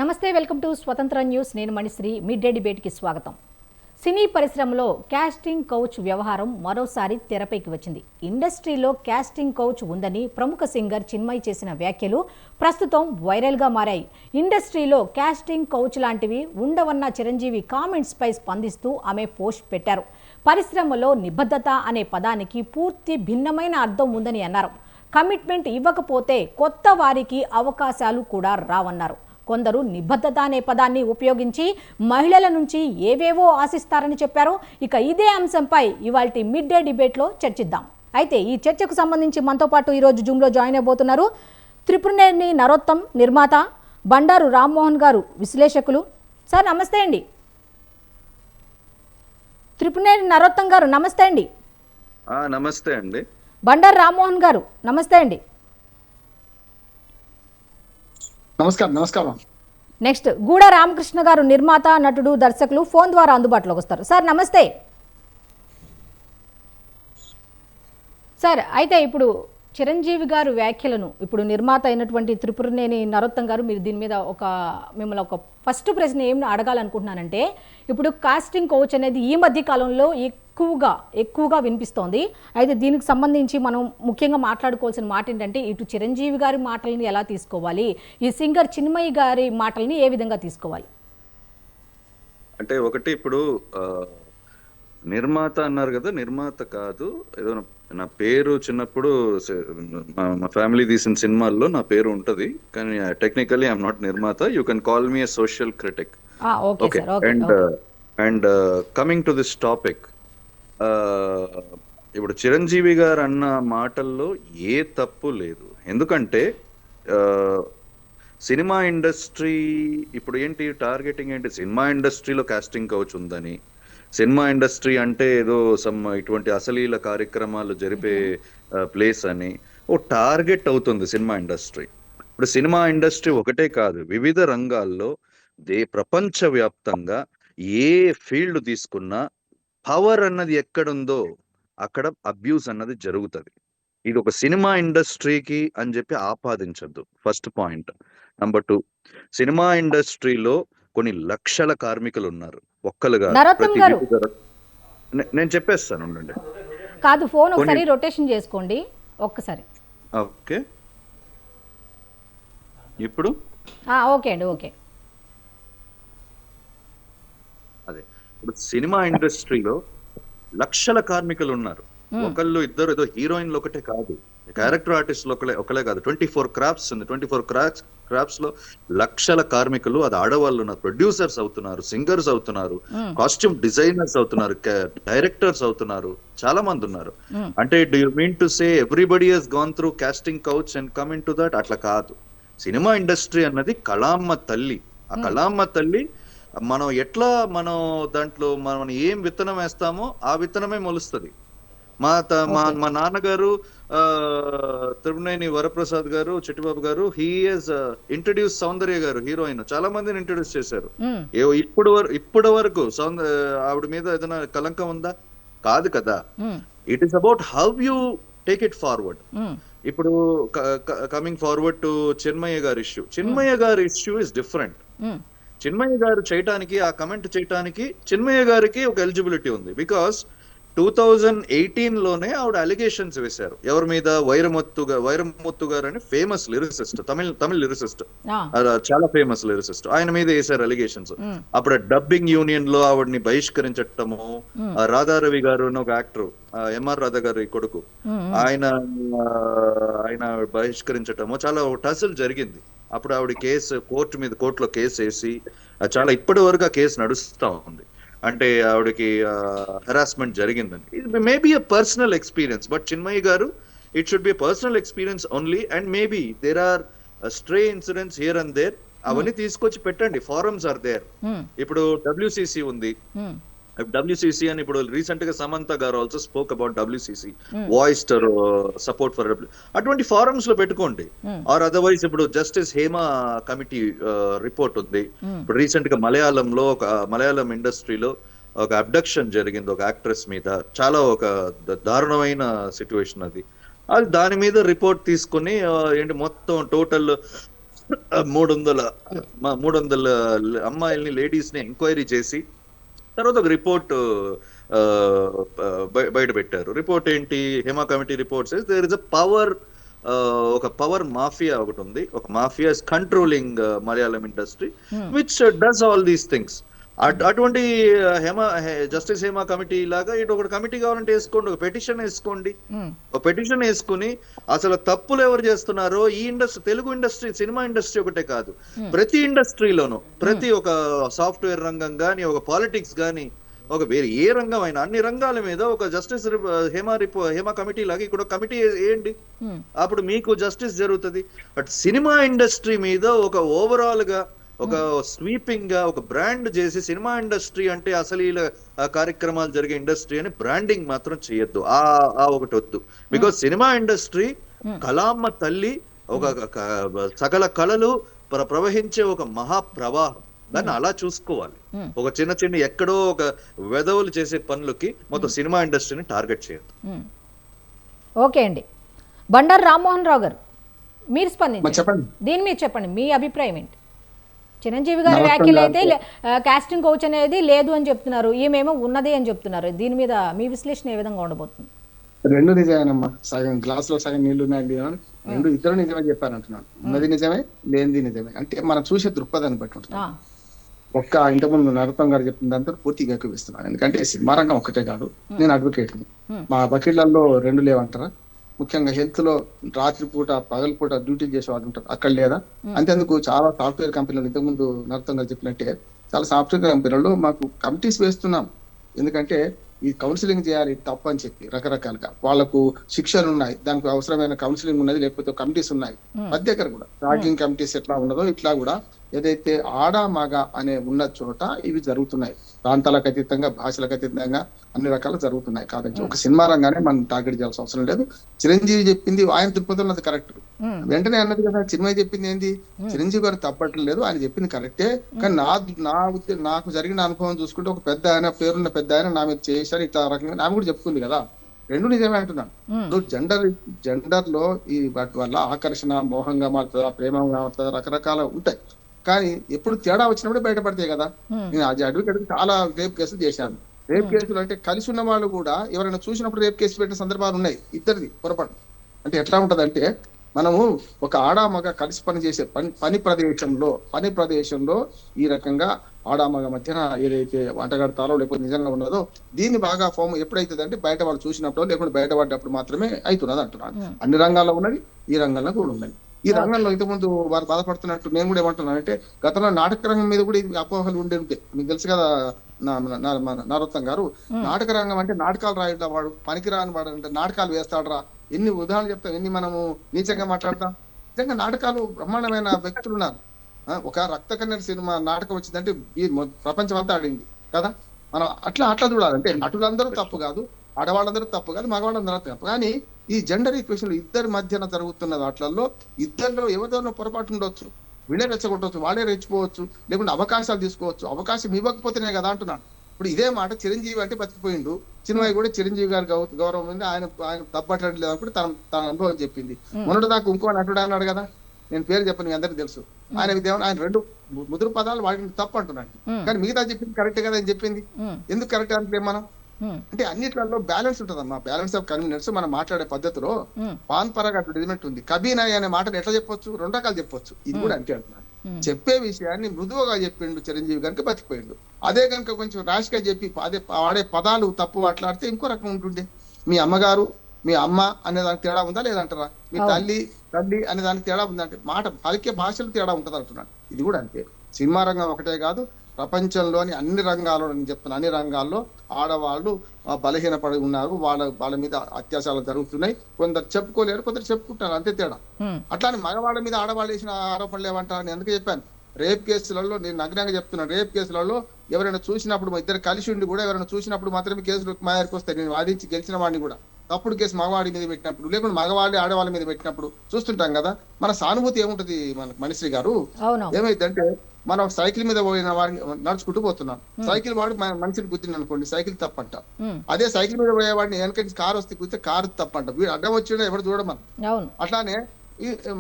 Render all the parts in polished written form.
నమస్తే, welcome to స్వతంత్ర news. నేను మణిశ్రీ. మిడ్ డే డిబేట్కి స్వాగతం. సినీ పరిశ్రమలో కాస్టింగ్ కౌచ్ వ్యవహారం మరోసారి తెరపైకి వచ్చింది. ఇండస్ట్రీలో కాస్టింగ్ కౌచ్ ఉందని ప్రముఖ సింగర్ చిన్మయి చేసిన వ్యాఖ్యలు ప్రస్తుతం వైరల్గా మారాయి. ఇండస్ట్రీలో కాస్టింగ్ కౌచ్ లాంటివి ఉండవన్న చిరంజీవి కామెంట్స్పై స్పందిస్తూ ఆమె పోస్ట్ పెట్టారు. పరిశ్రమలో నిబద్ధత అనే పదానికి పూర్తి భిన్నమైన అర్థం ఉందని అన్నారు. కమిట్మెంట్ ఇవ్వకపోతే కొత్త వారికి అవకాశాలు కూడా రావన్నారు. కొందరు నిబద్ధత అనే పదాన్ని ఉపయోగించి మహిళల నుంచి ఏవేవో ఆశిస్తారని చెప్పారు. ఇక ఇదే అంశంపై ఇవాల్టి మిడ్ డే డిబేట్లో చర్చిద్దాం. అయితే ఈ చర్చకు సంబంధించి మనతో పాటు ఈరోజు జూమ్లో జాయిన్ అయిపోతున్నారు త్రిపురనేని నరోత్తం, నిర్మాత, బండారు రామ్మోహన్ గారు, విశ్లేషకులు. సార్ నమస్తే అండి. త్రిపురనేని నరోత్తం గారు నమస్తే అండి. నమస్తే అండి. బండారు రామ్మోహన్ గారు నమస్తే అండి. నమస్కారం. నెక్స్ట్ గూడ రామకృష్ణ గారు, నిర్మాత, నటుడు, దర్శకులు, ఫోన్ ద్వారా అందుబాటులోకి వస్తారు. సార్ నమస్తే. సార్ అయితే ఇప్పుడు చిరంజీవి గారు వ్యాఖ్యలను ఇప్పుడు నిర్మాత అయినటువంటి త్రిపురనేని నరోత్తం గారు, మీరు దీని మీద మిమ్మల్ని ఒక ఫస్ట్ ప్రశ్న ఏం అడగాలనుకుంటున్నానంటే, ఇప్పుడు కాస్టింగ్ కౌచ్ అనేది ఈ మధ్య కాలంలో ఎక్కువగా వినిపిస్తోంది. అయితే దీనికి సంబంధించి మనం ముఖ్యంగా మాట్లాడుకోవాల్సిన మాట ఏంటంటే, ఇటు చిరంజీవి గారి మాటల్ని ఎలా తీసుకోవాలి, ఈ సింగర్ చిన్మయి గారి మాటల్ని ఏ విధంగా తీసుకోవాలి? అంటే ఒకటి, ఇప్పుడు నిర్మాత అన్నారు కదా, నిర్మాత కాదు, ఏదో నా పేరు చిన్నప్పుడు మా ఫ్యామిలీ తీసిన సినిమాల్లో నా పేరు ఉంటది, కానీ టెక్నికల్లీ ఐఎమ్ నాట్ నిర్మాత. You can call me a social critic. Okay. And coming to this topic, ఇప్పుడు చిరంజీవి గారు అన్న మాటల్లో ఏ తప్పు లేదు. ఎందుకంటే సినిమా ఇండస్ట్రీ ఇప్పుడు ఏంటి టార్గెటింగ్ ఏంటి, సినిమా ఇండస్ట్రీలో కాస్టింగ్ కౌచ్ ఉందని, సినిమా ఇండస్ట్రీ అంటే ఏదో ఇటువంటి అశ్లీల కార్యక్రమాలు జరిపే ప్లేస్ అని ఓ టార్గెట్ అవుతుంది సినిమా ఇండస్ట్రీ. ఇప్పుడు సినిమా ఇండస్ట్రీ ఒకటే కాదు, వివిధ రంగాల్లో ప్రపంచవ్యాప్తంగా ఏ ఫీల్డ్ తీసుకున్నా పవర్ అన్నది ఎక్కడుందో అక్కడ అబ్యూస్ అన్నది జరుగుతుంది. ఇది ఒక సినిమా ఇండస్ట్రీకి అని చెప్పి ఆపాదించద్దు, ఫస్ట్ పాయింట్. నంబర్ 2, సినిమా ఇండస్ట్రీలో కొన్ని లక్షల కార్మికులు ఉన్నారు. ఒక్కలుగా నేను చెప్పేస్తాను, ఉండండి. కాదు, ఫోన్ ఒకసారి రొటేషన్ చేసుకోండి ఒక్కసారి. ఓకే, ఇప్పుడు ఓకే అండి. ఓకే, అదే ఇప్పుడు సినిమా ఇండస్ట్రీలో లక్షల కార్మికులు ఉన్నారు. ఒకళ్ళు ఇద్దరు ఏదో హీరోయిన్లు ఒకటే కాదు, క్యారెక్టర్ ఆర్టిస్టులు ఒకలే కాదు. 24 క్రాఫ్ట్స్ ఉంది. 24 క్రాఫ్ట్స్ లో లక్షల కార్మికులు, అది ఆడవాళ్ళు ఉన్నారు, ప్రొడ్యూసర్స్ అవుతున్నారు, సింగర్స్ అవుతున్నారు, కాస్ట్యూమ్ డిజైనర్స్ అవుతున్నారు, డైరెక్టర్స్ అవుతున్నారు, చాలా మంది ఉన్నారు. అంటే do you mean to say everybody has gone through casting couch and come into that? అట్లా కాదు. సినిమా ఇండస్ట్రీ అన్నది కళామ్మ తల్లి. ఆ కళామ్మ తల్లి మనం దాంట్లో మనం ఏం విత్తనం వేస్తామో ఆ విత్తనమే మొలుస్తుంది. మా నాన్నగారు త్రిపురనేని వరప్రసాద్ గారు, చిట్టిబాబు గారు, హీ హస్ ఇంట్రడ్యూస్ సౌందర్య గారు, హీరోయిన్, చాలా మందిని ఇంట్రడ్యూస్ చేశారు. ఇప్పటి వరకు ఆవిడ మీద ఏదైనా కలంకం ఉందా? కాదు కదా. It is about how you take it forward. ఇప్పుడు కమింగ్ ఫార్వర్డ్ టు చిన్మయ్య గారి ఇష్యూ. చిన్మయ్య గారి ఇష్యూ ఇస్ డిఫరెంట్. చిన్మయ్య గారు చేయటానికి, ఆ కమెంట్ చేయటానికి చిన్మయ్య గారికి ఒక ఎలిజిబిలిటీ ఉంది. బికాస్ 2018 లోనే ఆవిడ అలిగేషన్స్ వేశారు. ఎవరి మీద? వైరముత్తు గారు అని ఫేమస్ లిరిసిస్ట్, తమిళ లిరిసిస్ట్, చాలా ఫేమస్ లిరిసిస్ట్. ఆయన మీద వేశారు అలిగేషన్స్. అప్పుడు డబ్బింగ్ యూనియన్ లో ఆవిడని బహిష్కరించటము, రాధారవి గారు అని ఒక యాక్టర్, ఎంఆర్ రాధా గారి కొడుకు, ఆయన బహిష్కరించటము, చాలా టసల్ జరిగింది. అప్పుడు ఆవిడ కోర్టులో కేసు వేసి చాలా ఇప్పటి వరకు ఆ కేసు నడుస్తూ ఉంది. అంటే ఆవిడకి హెరాస్మెంట్ జరిగిందని. It may be a personal experience, but Chinmayi గారు, it should be personal experience only. And maybe there are stray incidents here and there, అవన్నీ తీసుకొచ్చి పెట్టండి. Forums are there. ఇప్పుడు WCC ఉంది. WCC అని ఇప్పుడు రీసెంట్ గా సమంత గారు also spoke about WCC, voice support for అటువంటి ఫారమ్స్ లో పెట్టుకోండి. ఆర్ అదర్వైజ్ ఇప్పుడు జస్టిస్ హేమా కమిటీ రిపోర్ట్ ఉంది. ఇప్పుడు రీసెంట్ గా మలయాళం ఇండస్ట్రీలో ఒక అబ్డక్షన్ జరిగింది ఒక యాక్ట్రెస్ మీద. చాలా ఒక దారుణమైన సిచ్యువేషన్ అది. దాని మీద రిపోర్ట్ తీసుకుని ఏంటి మొత్తం టోటల్ 300 అమ్మాయిల్ని లేడీస్ ని ఎంక్వైరీ చేసి తర్వాత ఒక రిపోర్ట్ బయట పెట్టారు. రిపోర్ట్ ఏంటి? Hema committee reports there is a power, ఒక పవర్ మాఫియా ఒకటి ఉంది. ఒక mafia is controlling Malayalam industry which does all these things. అటువంటి జస్టిస్ హేమా కమిటీ లాగా ఇటు ఒక కమిటీ కావాలంటే వేసుకోండి, ఒక పెటిషన్ వేసుకోండి. ఒక పెటిషన్ వేసుకుని అసలు తప్పులు ఎవరు చేస్తున్నారో ఈ industry, Telugu industry, cinema industry ఒకటే కాదు, ప్రతి ఇండస్ట్రీలోనూ, ప్రతి ఒక సాఫ్ట్వేర్ రంగం గానీ, ఒక పాలిటిక్స్ గానీ, ఒక వేరే ఏ రంగం అయినా అన్ని రంగాల మీద ఒక జస్టిస్ హేమా కమిటీ లాగా ఇక్కడ కమిటీ వేయండి. అప్పుడు మీకు జస్టిస్ జరుగుతుంది. బట్ సినిమా ఇండస్ట్రీ మీద ఒక ఓవరాల్ గా ఒక స్వీపింగ్ గా ఒక బ్రాండ్ చేసి సినిమా ఇండస్ట్రీ అంటే అసలీల కార్యక్రమాలు జరిగే ఇండస్ట్రీ అని బ్రాండింగ్ మాత్రం చేయొద్దు. ఆ ఒకటి వద్దు. బికాస్ సినిమా ఇండస్ట్రీ కళామ్మ తల్లి, ఒక సకల కళలు ప్రవహించే ఒక మహాప్రవాహం. దాన్ని అలా చూసుకోవాలి. ఒక చిన్న చిన్న ఎక్కడో ఒక వెధవులు చేసే పనులకి మొత్తం సినిమా ఇండస్ట్రీని టార్గెట్ చేయొద్దు. ఓకే అండి. బండారు రామ్మోహన్ రావు గారు, మీరు స్పందించండి. చెప్పండి. దీని మీద చెప్పండి, మీ అభిప్రాయం ఏంటి? చిరంజీవి గారి వ్యాఖ్యలు అయితే కాస్టింగ్ కోచ్ అనేది లేదు అని చెప్తున్నారు, ఈమెమో ఉన్నది అని చెప్తున్నారు. దీని మీద మీ విశ్లేషణ ఏ విధంగా ఉండబోతుంది? రెండు నిజమేనమ్మా. సగం గ్లాస్ లో సగం నీళ్లు ఉన్నాయి. రెండు ఇద్దరు నిజమే చెప్పారంటున్నాను. ఉన్నది నిజమే, లేనిది నిజమే. అంటే మనం చూసే దృక్పథాన్ని బట్టి ఉంటుంది. ఒక్క ఇంతకుముందు నరతం గారు చెప్పిన దాంతో పూర్తిగా ఎక్కువిస్తున్నాను. ఎందుకంటే సినిమా రంగం ఒక్కటే కాదు, నేను అడ్వకేట్. మా వకీళ్లలో రెండు లేవంటారా? ముఖ్యంగా హెల్త్ లో రాత్రిపూట పగలపూట డ్యూటీలు చేసే వాళ్ళు ఉంటారు, అక్కడ లేదా? అంతేందుకు చాలా సాఫ్ట్వేర్ కంపెనీలు, ఇంతకుముందు నరతం గారు చెప్పినట్టే చాలా సాఫ్ట్వేర్ కంపెనీలలో మాకు కమిటీస్ వేస్తున్నాం. ఎందుకంటే ఈ కౌన్సిలింగ్ చేయాలి తప్పు అని చెప్పి రకరకాలుగా వాళ్లకు శిక్షలు ఉన్నాయి, దానికి అవసరమైన కౌన్సిలింగ్ ఉన్నది, లేకపోతే కమిటీస్ ఉన్నాయి. ప్రతి దగ్గర కూడా ట్రాకింగ్ కమిటీస్ ఎట్లా ఉన్నదో ఇట్లా కూడా ఏదైతే ఆడ మగ అనే ఉన్న చోట ఇవి జరుగుతున్నాయి. ప్రాంతాలకు అతీతంగా, భాషలకు అతీతంగా అన్ని రకాలు జరుగుతున్నాయి. కాబట్టి ఒక సినిమా రంగానే మనం టార్గెట్ చేయాల్సిన అవసరం లేదు. చిరంజీవి చెప్పింది ఆయన దృక్పథంలో అది కరెక్ట్. వెంటనే అన్నది కదా, చిరంజీవి చెప్పింది ఏంది? చిరంజీవి గారు తప్పట్లేదు, ఆయన చెప్పింది కరెక్టే. కానీ నాకు జరిగిన అనుభవం చూసుకుంటే ఒక పెద్ద ఆయన, పేరున్న పెద్ద ఆయన నా మీద చేశారు ఇట్లా రకంగా ఆమె కూడా చెప్పుకుంది కదా. రెండు నిజమే అంటున్నాను. జెండర్ లో ఈ వాటి వల్ల ఆకర్షణ మోహంగా మారుతుందా, ప్రేమంగా మారుతుందా, రకరకాల ఉంటాయి. కానీ ఎప్పుడు తేడా వచ్చినప్పుడే బయటపడతాయి కదా. నేను అడ్వకేట్ చాలా రేప్ కేసులు చేశాను. రేప్ కేసులు అంటే కలిసి ఉన్న వాళ్ళు కూడా ఎవరైనా చూసినప్పుడు రేప్ కేసు పెట్టిన సందర్భాలు ఉన్నాయి. ఇద్దరిది పొరపాటు. అంటే ఎట్లా ఉంటదంటే, మనము ఒక ఆడామగ కలిసి పనిచేసే పని ప్రదేశంలో ఈ రకంగా ఆడామగ మధ్యన ఏదైతే వంటగడతారో లేకపోతే నిజంగా ఉన్నదో దీన్ని బాగా ఫామ్ ఎప్పుడైతుంది అంటే బయట వాళ్ళు చూసినప్పుడు లేకపోతే బయటపడ్డప్పుడు మాత్రమే అవుతున్నది అంటున్నాను. అన్ని రంగాల్లో ఉన్నది, ఈ రంగంలో కూడా ఉన్నది. ఈ రంగంలో ఇంతకుముందు వారు బాధపడుతున్నట్టు నేను కూడా ఏమంటున్నాను అంటే, గతంలో నాటక రంగం మీద కూడా ఇది అపోహలు ఉండే ఉంటాయి. మీకు తెలుసు కదా నరోత్తం గారు, నాటక రంగం అంటే నాటకాలు రాయడం, వాడు పనికిరాని వాడు అంటే నాటకాలు వేస్తాడరా, ఎన్ని ఉదాహరణలు చెప్తాం, ఎన్ని మనము నీచంగా మాట్లాడతాం. నిజంగా నాటకాలు బ్రహ్మాండమైన వ్యక్తులు ఉన్నారు. ఒక రక్త కన్నెర సినిమా నాటకం వచ్చిందంటే ఈ ప్రపంచం అంతా ఆడింది కదా. మనం అట్లా చూడాలి. అంటే నటులందరూ తప్పు కాదు, ఆడవాళ్ళందరూ తప్పు కాదు, మగవాళ్ళందరూ తప్పు. కానీ ఈ జెండర్ ఈక్వేషన్ ఇద్దరి మధ్యన జరుగుతున్న వాటిల్లో ఇద్దరిలో ఎవరిదోనో పొరపాటు ఉండొచ్చు, వీళ్ళే రెచ్చగొట్టవచ్చు, వాళ్ళే రెచ్చిపోవచ్చు, లేకుంటే అవకాశాలు తీసుకోవచ్చు. అవకాశం ఇవ్వకపోతేనే కదా అంటున్నాను. ఇప్పుడు ఇదే మాట చిరంజీవి అంటే బతికిపోయిండు, సినిమా కూడా చిరంజీవి గారి గౌరవం ఉంది, ఆయన తప్పట్లేదు అనుకుంటే తన అనుభవం చెప్పింది. మొన్నటి దాకా ఇంకో నటుడు అన్నాడు కదా, నేను పేరు చెప్పను, మీ అందరికీ తెలుసు. ఆయన రెండు ముదురు పదాలు వాడిని తప్పు అంటున్నాడు. కానీ మిగతా చెప్పింది కరెక్ట్ కదా అని చెప్పింది. ఎందుకు కరెక్ట్ అంటే మనం అంటే అన్నిట్లలో బ్యాలెన్స్ ఉంటదమ్మా. బ్యాలెన్స్ ఆఫ్ కన్వీనియన్స్ మనం మాట్లాడే పద్ధతిలో పాన్ పరాగ్ అడ్వర్టైజ్మెంట్ ఉంది. కబీనాయ్ అనే మాటను ఎట్లా చెప్పొచ్చు? రెండు రకాలు చెప్పొచ్చు. ఇది కూడా అంతే అంటున్నాను. చెప్పే విషయాన్ని మృదువుగా చెప్పిండు చిరంజీవి కనుక బతికిపోయిండు. అదే కనుక కొంచెం ర్యాష్ గా చెప్పి అదే వాడే పదాలు తప్పు మాట్లాడితే ఇంకో రకం ఉంటుండే. మీ అమ్మగారు, మీ అమ్మ అనే దానికి తేడా ఉందా లేదంటారా? మీ తల్లి అనే దానికి తేడా ఉందంటే మాట పలికే భాషలు తేడా ఉంటది అంటున్నాను. ఇది కూడా అంతే. సినిమా రంగం ఒకటే కాదు, ప్రపంచంలోని అన్ని రంగాల్లో, నేను చెప్తున్నా అన్ని రంగాల్లో ఆడవాళ్ళు బలహీనపడి ఉన్నారు. వాళ్ళ మీద అత్యాచారాలు జరుగుతున్నాయి. కొందరు చెప్పుకోలేరు, కొందరు చెప్పుకుంటారు, అంతే తేడా. అట్లానే మగవాళ్ళ మీద ఆడవాళ్ళు వేసిన ఆరోపణలు ఏమంటారని అందుకే చెప్పాను. రేప్ కేసులలో నేను నగ్నంగా చెప్తున్నాను, రేప్ కేసులలో ఎవరైనా చూసినప్పుడు, ఇద్దరు కలిసి ఉండి కూడా ఎవరైనా చూసినప్పుడు మాత్రమే కేసులు మా దగ్గరికి వస్తాయి. నేను వాదించి గెలిచిన వాడిని కూడా తప్పుడు కేసు మగవాడి మీద పెట్టినప్పుడు, లేకుంటే మగవాళ్ళి ఆడవాళ్ళ మీద పెట్టినప్పుడు చూస్తుంటాం కదా. మన సానుభూతి ఏముంటది మన మనిషి గారు? ఏమైందంటే, మనం సైకిల్ మీద పోయిన వాడిని నడుచుకుంటూ పోతున్నాం, సైకిల్ వాడు మనిషిని గుద్దిన అనుకోండి, సైకిల్ తప్పంట. అదే సైకిల్ మీద పోయేవాడిని వెనక కారు వస్తే గుద్దితే కారు తప్పంట. వీడు అడ్డం వచ్చినా ఎవరు చూడమని. అట్లానే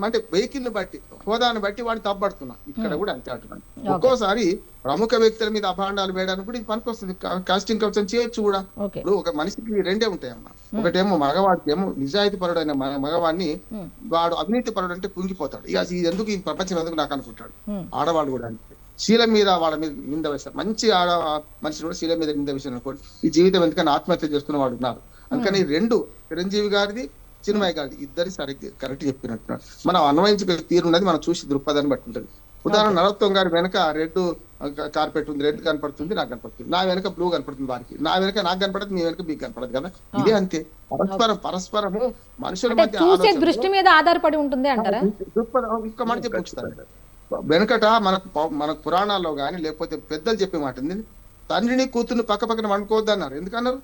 అంటే వెహికల్ ని బట్టి హోదాను బట్టి వాడిని తప్పబడుతున్నాం. ఇక్కడ కూడా అంతే అంటున్నాను. ఒక్కోసారి ప్రముఖ వ్యక్తుల మీద అభాండాలు వేయడానికి కూడా ఇది పనికొస్తుంది. కాస్టింగ్ కౌచ్ చేయొచ్చు కూడా. ఇప్పుడు ఒక మనిషికి రెండే ఉంటాయమ్మా. ఒకటేమో మగవాడికి ఏమో నిజాయితీ పరుడైన మగవాడిని వాడు అవినీతి పరుడు అంటే కుంగిపోతాడు. ఇక ఇది ఎందుకు ఈ ప్రపంచం ఎందుకు నాకు అనుకుంటాడు. ఆడవాళ్ళు కూడా అంటే శీలం మీద వాళ్ళ మీద నింద వేస్తారు. మంచి ఆడ మనిషి కూడా శీలం మీద నింద వేసారు అనుకోండి, ఈ జీవితం ఎందుకని ఆత్మహత్య చేసుకున్న వాడు ఉన్నారు. అందుకని రెండు చిరంజీవి గారిది చిన్మయ్య గారిది ఇద్దరి సరిగ్గా కరెక్ట్ చెప్పినట్టున్నారు. మనం అన్వయించే తీరు ఉన్నది మనం చూసి దృక్పథాన్ని బట్టి ఉంటుంది. ఉదాహరణ నరోత్తం గారి వెనక రెడ్ కార్పెట్ ఉంది, రెడ్ కనపడుతుంది, నాకు కనపడుతుంది. నా వెనక బ్లూ కనపడుతుంది, వారికి నా వెనక నాకు కనపడదు, మీ వెనక మీకు కనపడదు కదా. ఇదే అంతే, పరస్పరము మనుషుల మధ్య దృష్టి మీద ఆధారపడి ఉంటుంది అంటారా. దృక్పథం ఇంకో మాట చెప్పుతారు. వెనకట మనకు పురాణాల్లో గాని లేకపోతే పెద్దలు చెప్పే మాట ఉంది, తండ్రిని కూతుర్ని పక్క పక్కన వండుకోవద్దు అన్నారు. ఎందుకన్నారు?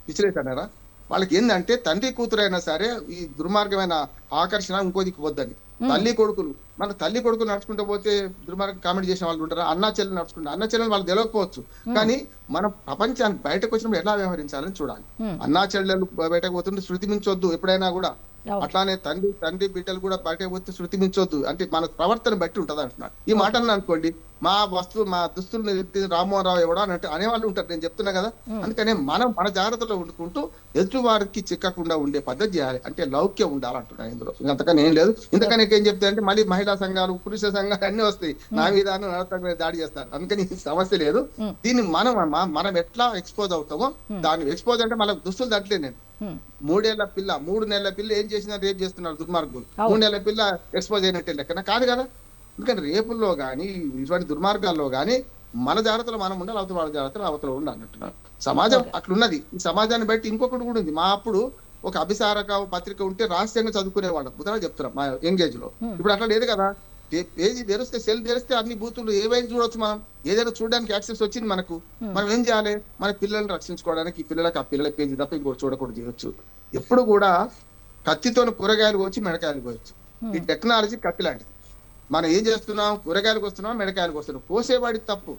పిచ్చిలేసన్నారా? వాళ్ళకి ఏంటంటే తండ్రి కూతురు అయినా సరే ఈ దుర్మార్గమైన ఆకర్షణ ఇంకో దిక్కు వద్దని. తల్లి కొడుకులు మన తల్లి కొడుకులు నడుచుకుంటూ పోతే దుర్మార్గం కామెంట్ చేసిన వాళ్ళు ఉంటారు. అన్నా చెల్లెలు నడుచుకుంటారు. అన్నా చెల్లెలు వాళ్ళు తెలియకపోవచ్చు, కానీ మనం ప్రపంచానికి బయటకు వచ్చినప్పుడు ఎలా వ్యవహరించాలని చూడాలి. అన్నా చెల్లెలు బయటకు పోతుంటే శృతి మించొద్దు ఎప్పుడైనా కూడా. అట్లానే తండ్రి బిడ్డలు కూడా బయటకు పోతే శృతి మించొద్దు. అంటే మన ప్రవర్తన బట్టి ఉంటది అంటున్నాడు. ఈ మాటలను అనుకోండి, మా దుస్తులు రామ్మోహన్ రావు ఎవడో అని అనేవాళ్ళు ఉంటారు. నేను చెప్తున్నా కదా. అందుకనే మనం మన జాగ్రత్తలో ఉండుకుంటూ ఎదుటి వారికి చిక్కకుండా ఉండే పద్ధతి చేయాలి. అంటే లౌక్యం ఉండాలంటున్నాను ఇందులో. అంతకని ఏం లేదు. ఇంతకని ఏం చెప్తే అంటే మళ్ళీ మహిళా సంఘాలు పురుష సంఘాలు అన్ని వస్తాయి, నా మీద దాడి చేస్తారు. అందుకని సమస్య లేదు. దీన్ని మనం ఎట్లా ఎక్స్పోజ్ అవుతామో దాన్ని ఎక్స్పోజ్ అంటే మళ్ళీ దుస్తులు తట్టలేదు. నేను 3 నెలల పిల్ల ఏం చేసినా రేపు చేస్తున్నారు దుర్మార్గులు. 3 నెలల పిల్ల ఎక్స్పోజ్ అయినట్టే లెక్కన కాదు కదా. ఎందుకంటే రేపుల్లో గానీ ఇటువంటి దుర్మార్గాల్లో గానీ మన జాగ్రత్తలో మనం ఉండాలి, అవతల వాళ్ళ జాగ్రత్తలో అవతల ఉండాలి అన్నట్టున్నారు. సమాజం అట్లున్నది. ఈ సమాజాన్ని బట్టి ఇంకొకటి కూడా ఉంది. మా అప్పుడు ఒక అభిసారక పత్రిక ఉంటే రహస్యంగా చదువుకునేవాళ్ళం. ఉదాహరణ చెప్తున్నాం మా ఎంగేజ్ లో. ఇప్పుడు అట్లా లేదు కదా. పేజీ తెరిస్తే సెల్ తెరిస్తే అన్ని బూతులు ఏవైనా చూడొచ్చు. మనం ఏదైనా చూడడానికి యాక్సెస్ వచ్చింది మనకు. మనం ఏం చేయాలి? మన పిల్లల్ని రక్షించుకోవడానికి పిల్లలకి ఆ పిల్లల పేజీ తప్ప ఇంకోటి చూడకూడదు చేయొచ్చు. ఎప్పుడు కూడా కత్తితో కూరగాయలు కోసి మెడకాయలు కోయచ్చు. ఈ టెక్నాలజీ కత్తి లాంటిది. మనం ఏం చేస్తున్నాం? కూరగాయలకు వస్తున్నాం, మెడకాయలకు వస్తున్నాం. కోసేవాడికి తప్పు.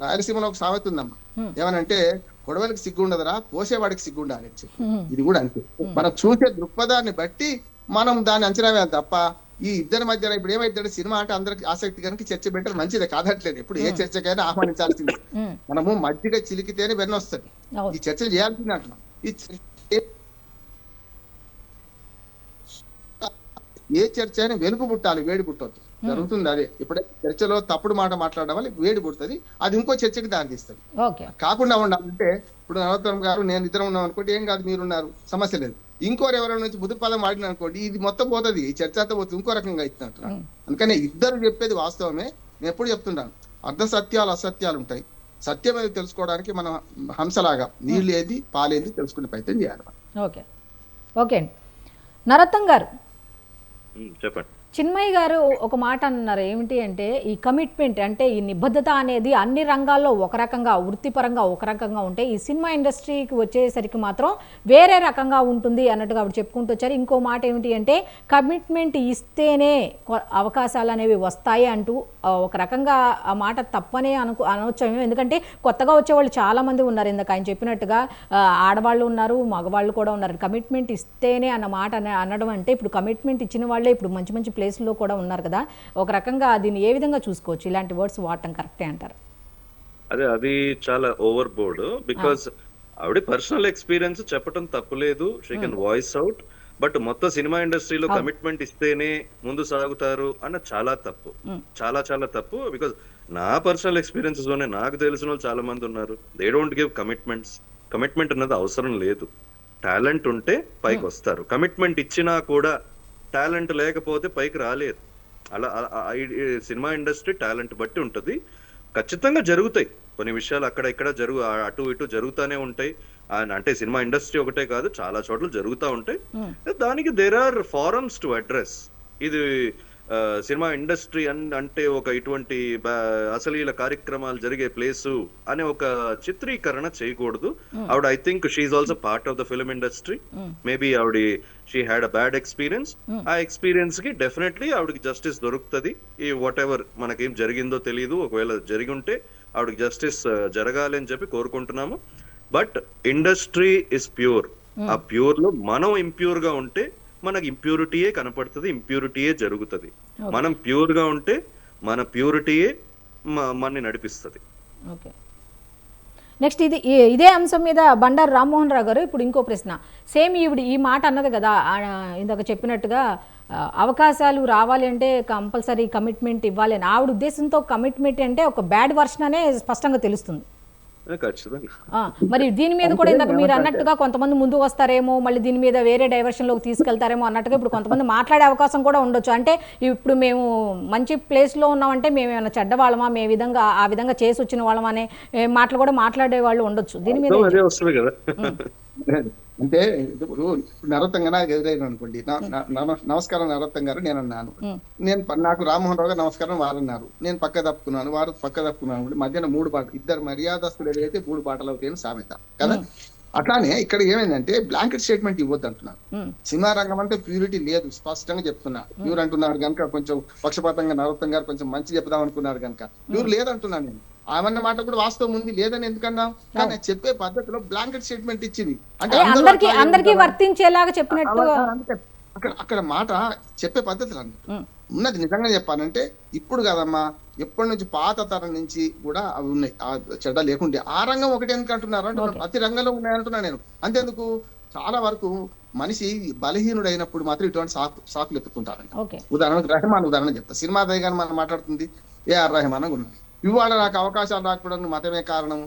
రాయలసీమలో ఒక సామెత ఉందమ్మా, ఏమనంటే గొడవలకి సిగ్గు ఉండదురా, కోసేవాడికి సిగ్గు ఉండాలి. ఇది కూడా అంతే. మనం చూసే దృక్పథాన్ని బట్టి మనం దాన్ని అంచనా వేయాలి తప్ప ఈ ఇద్దరి మధ్యలో ఇప్పుడు ఏమైతే సినిమా అంటే అందరికి ఆసక్తి కనుక చర్చ పెట్టడం మంచిదే కాదట్లేదు. ఇప్పుడు ఏ చర్చకైనా ఆహ్వానించాల్సింది. మనము మధ్యగా చిలికితేనే వెన్నొస్తుంది. ఈ చర్చలు చేయాల్సింది అంటున్నాం. ఏ చర్చ అయినా వెలుగు పుట్టాలి, వేడి పుట్టొద్దు. జరుగుతుంది అదే. ఇప్పుడే చర్చలో తప్పుడు మాట మాట్లాడడం వల్ల వేడి పుడుతుంది, అది ఇంకో చర్చకి దారి తీస్తుంది. కాకుండా ఉండాలంటే ఇప్పుడు నరోత్తమ్ గారు నేను ఇద్దరం ఉన్నాం అనుకోండి, ఏం కాదు మీరున్నారు, సమస్య లేదు. ఇంకోరు ఎవరైనా నుంచి బుద్ధి పదం వాడిన అనుకోండి, ఇది మొత్తం పోతుంది, ఈ చర్చ అంతా పోతుంది, ఇంకో రకంగా ఇస్తున్నట్టున్నాను. అందుకనే ఇద్దరు చెప్పేది వాస్తవమే. నేను ఎప్పుడు చెప్తుంటాను, అర్ధ సత్యాలు అసత్యాలు ఉంటాయి. సత్యం ఏది తెలుసుకోవడానికి మనం హంసలాగా నీళ్ళు ఏది పాలేది తెలుసుకునే ప్రయత్నం చేయాలి. ఓకే ఓకే అండి. నరోత్తమ్ గారు చెప్పండి. చిన్మయ్య గారు ఒక మాట అన్నారు, ఏమిటి అంటే ఈ కమిట్మెంట్ అంటే ఈ నిబద్ధత అనేది అన్ని రంగాల్లో ఒక రకంగా, వృత్తిపరంగా ఒక రకంగా ఉంటే ఈ సినిమా ఇండస్ట్రీకి వచ్చేసరికి మాత్రం వేరే రకంగా ఉంటుంది అన్నట్టుగా ఆవిడ చెప్పుకుంటూ వచ్చారు. ఇంకో మాట ఏమిటి అంటే కమిట్మెంట్ ఇస్తేనే అవకాశాలు అనేవి వస్తాయి అంటూ ఒక రకంగా ఆ మాట తప్పనే అనవచ్చు. ఎందుకంటే కొత్తగా వచ్చేవాళ్ళు చాలామంది ఉన్నారు. ఇందాక ఆయన చెప్పినట్టుగా ఆడవాళ్ళు ఉన్నారు, మగవాళ్ళు కూడా ఉన్నారు. కమిట్మెంట్ ఇస్తేనే అన్న మాట అనడం అంటే ఇప్పుడు కమిట్మెంట్ ఇచ్చిన వాళ్ళే ఇప్పుడు మంచి మంచి ప్లేస్లో కూడా ఉన్నారు కదా. ఒక రకంగా దీన్ని ఏ విధంగా చూసుకోవచ్చు? ఇలాంటి వర్డ్స్ వాడటం కరెక్టే అంటారు? అది చాలా ఓవర్ బోర్డ్. బికాస్ ఆవిడ పర్సనల్ ఎక్స్పీరియన్స్ చెప్పడం తప్పులేదు, she can voice out. But మొత్తం సినిమా ఇండస్ట్రీలో కమిట్మెంట్ ఇస్తేనే ముందు సాగుతారు అన్న చాలా తప్పు, చాలా చాలా తప్పు. బికాస్ నా పర్సనల్ ఎక్స్పీరియన్సెస్ లోనే నాకు తెలిసిన వాళ్ళు చాలా మంది ఉన్నారు. They don't give commitments. Commitment అన్నది అవసరం లేదు. టాలెంట్ ఉంటే పైకి వస్తారు. కమిట్మెంట్ ఇచ్చినా కూడా టాలెంట్ లేకపోతే పైకి రాలేదు. అలా సినిమా ఇండస్ట్రీ టాలెంట్ బట్టి ఉంటుంది. ఖచ్చితంగా జరుగుతాయి కొన్ని విషయాలు, అక్కడ ఇక్కడ అటు ఇటు జరుగుతూనే ఉంటాయి. అంటే సినిమా ఇండస్ట్రీ ఒకటే కాదు, చాలా చోట్ల జరుగుతూ ఉంటాయి. దానికి there are forums to address. ఇది సినిమా ఇండస్ట్రీ అంటే ఒక ఇటువంటి అసలీల కార్యక్రమాలు జరిగే ప్లేసు అనే ఒక చిత్రీకరణ చేయకూడదు. ఆవిడ I think she's also part of the film industry. Maybe ఆవిడ she had a bad experience. ఆ ఎక్స్పీరియన్స్ కి డెఫినెట్లీ ఆవిడకి జస్టిస్ దొరుకుతుంది. ఈ వాట్ ఎవర్ మనకేం జరిగిందో తెలియదు, ఒకవేళ జరిగి ఉంటే ఆవిడకి జస్టిస్ జరగాలి అని చెప్పి కోరుకుంటున్నాము. But industry is pure. ఆ ప్యూర్ లో మనం ఇంప్యూర్ గా ఉంటే మనకి ఇంప్యూరిటీయే కనపడుతుంది, ఇంప్యూరిటీయే జరుగుతుంది. మనం ప్యూర్ గా ఉంటే మన ప్యూరిటీయే మనని నడిపిస్తుంది. ఓకే, నెక్స్ట్ ఇదే అంశం మీద బండారు రామ్మోహన్ రావు గారు ఇప్పుడు ఇంకో ప్రశ్న. సేమ్ ఈ మాట అన్నది కదా ఇందాక చెప్పినట్టుగా, అవకాశాలు రావాలి అంటే కంపల్సరీ కమిట్మెంట్ ఇవ్వాలి అని. ఆవిడ ఉద్దేశంతో కమిట్మెంట్ అంటే ఒక బ్యాడ్ వర్షన్ అనే స్పష్టంగా తెలుస్తుంది. మరి దీని మీద కూడా ఇందాక మీరు అన్నట్టుగా కొంతమంది ముందు వస్తారేమో, మళ్ళీ దీని మీద వేరే డైవర్షన్ లోకి తీసుకెళ్తారేమో అన్నట్టుగా ఇప్పుడు కొంతమంది మాట్లాడే అవకాశం కూడా ఉండొచ్చు. అంటే ఇప్పుడు మేము మంచి ప్లేస్ లో ఉన్నామంటే మేము ఏమైనా చెడ్డవాళ్ళమా, ఆ విధంగా చేసి వచ్చిన వాళ్ళమా అనే మాటలు కూడా మాట్లాడే వాళ్ళు ఉండొచ్చు. దీని మీద అంటే ఇప్పుడు నరోత్తం నాకు ఎదురైన అనుకోండి, నమస్కారం నరోత్తం గారు నేను అన్నాను, నాకు రామ్మోహన్ రావు గారు నమస్కారం వారు అన్నారు, నేను పక్క తప్పుకున్నాను, వారు పక్క తప్పుకున్నాను, మధ్యన 3 పాటలు, ఇద్దరు మర్యాదస్తులు ఏదైతే 3 పాటలు అవుతాయని సామెత కదా. అట్లానే ఇక్కడ ఏమైందంటే బ్లాంకెట్ స్టేట్మెంట్ ఇవ్వద్దు అంటున్నారు. సినిమా రంగం అంటే ప్యూరిటీ లేదు, స్పష్టంగా చెప్తున్నా. ప్యూర్ అంటున్నారు కనుక కొంచెం పక్షపాతంగా నరోత్తం గారు కొంచెం మంచి చెప్దాం అనుకున్నారు కనుక ప్యూర్ లేదంటున్నాను నేను. ఆమెన్న మాట కూడా వాస్తవం ఉంది, లేదని ఎందుకన్నా, కానీ చెప్పే పద్ధతిలో బ్లాంకెట్ స్టేట్మెంట్ ఇచ్చింది. అంటే అందరికీ వర్తించేలాగా చెప్పినట్టు అక్కడ మాట చెప్పే పద్ధతులు ఉన్నది. నిజంగా చెప్పాలంటే ఇప్పుడు కదమ్మా, ఎప్పటి నుంచి పాత తరం నుంచి కూడా అవి ఉన్నాయి. ఆ చెడ్డ లేకుండే ఆ రంగం ఒకటి ఎందుకు అంటున్నారు అంటే ప్రతి రంగంలో ఉన్నాయంటున్నా నేను. అంతేందుకు చాలా వరకు మనిషి బలహీనుడైనప్పుడు మాత్రం ఇటువంటి సాకులు ఎత్తుకుంటారంట. ఉదాహరణకు రెహమాన్ ఉదాహరణ చెప్తా. సినిమా దయగాని మనం మాట్లాడుతుంది ఏఆర్ రెహమాన్ ఉన్నది. ఇవాళ నాకు అవకాశాలు రాకపోవడానికి మతమే కారణం.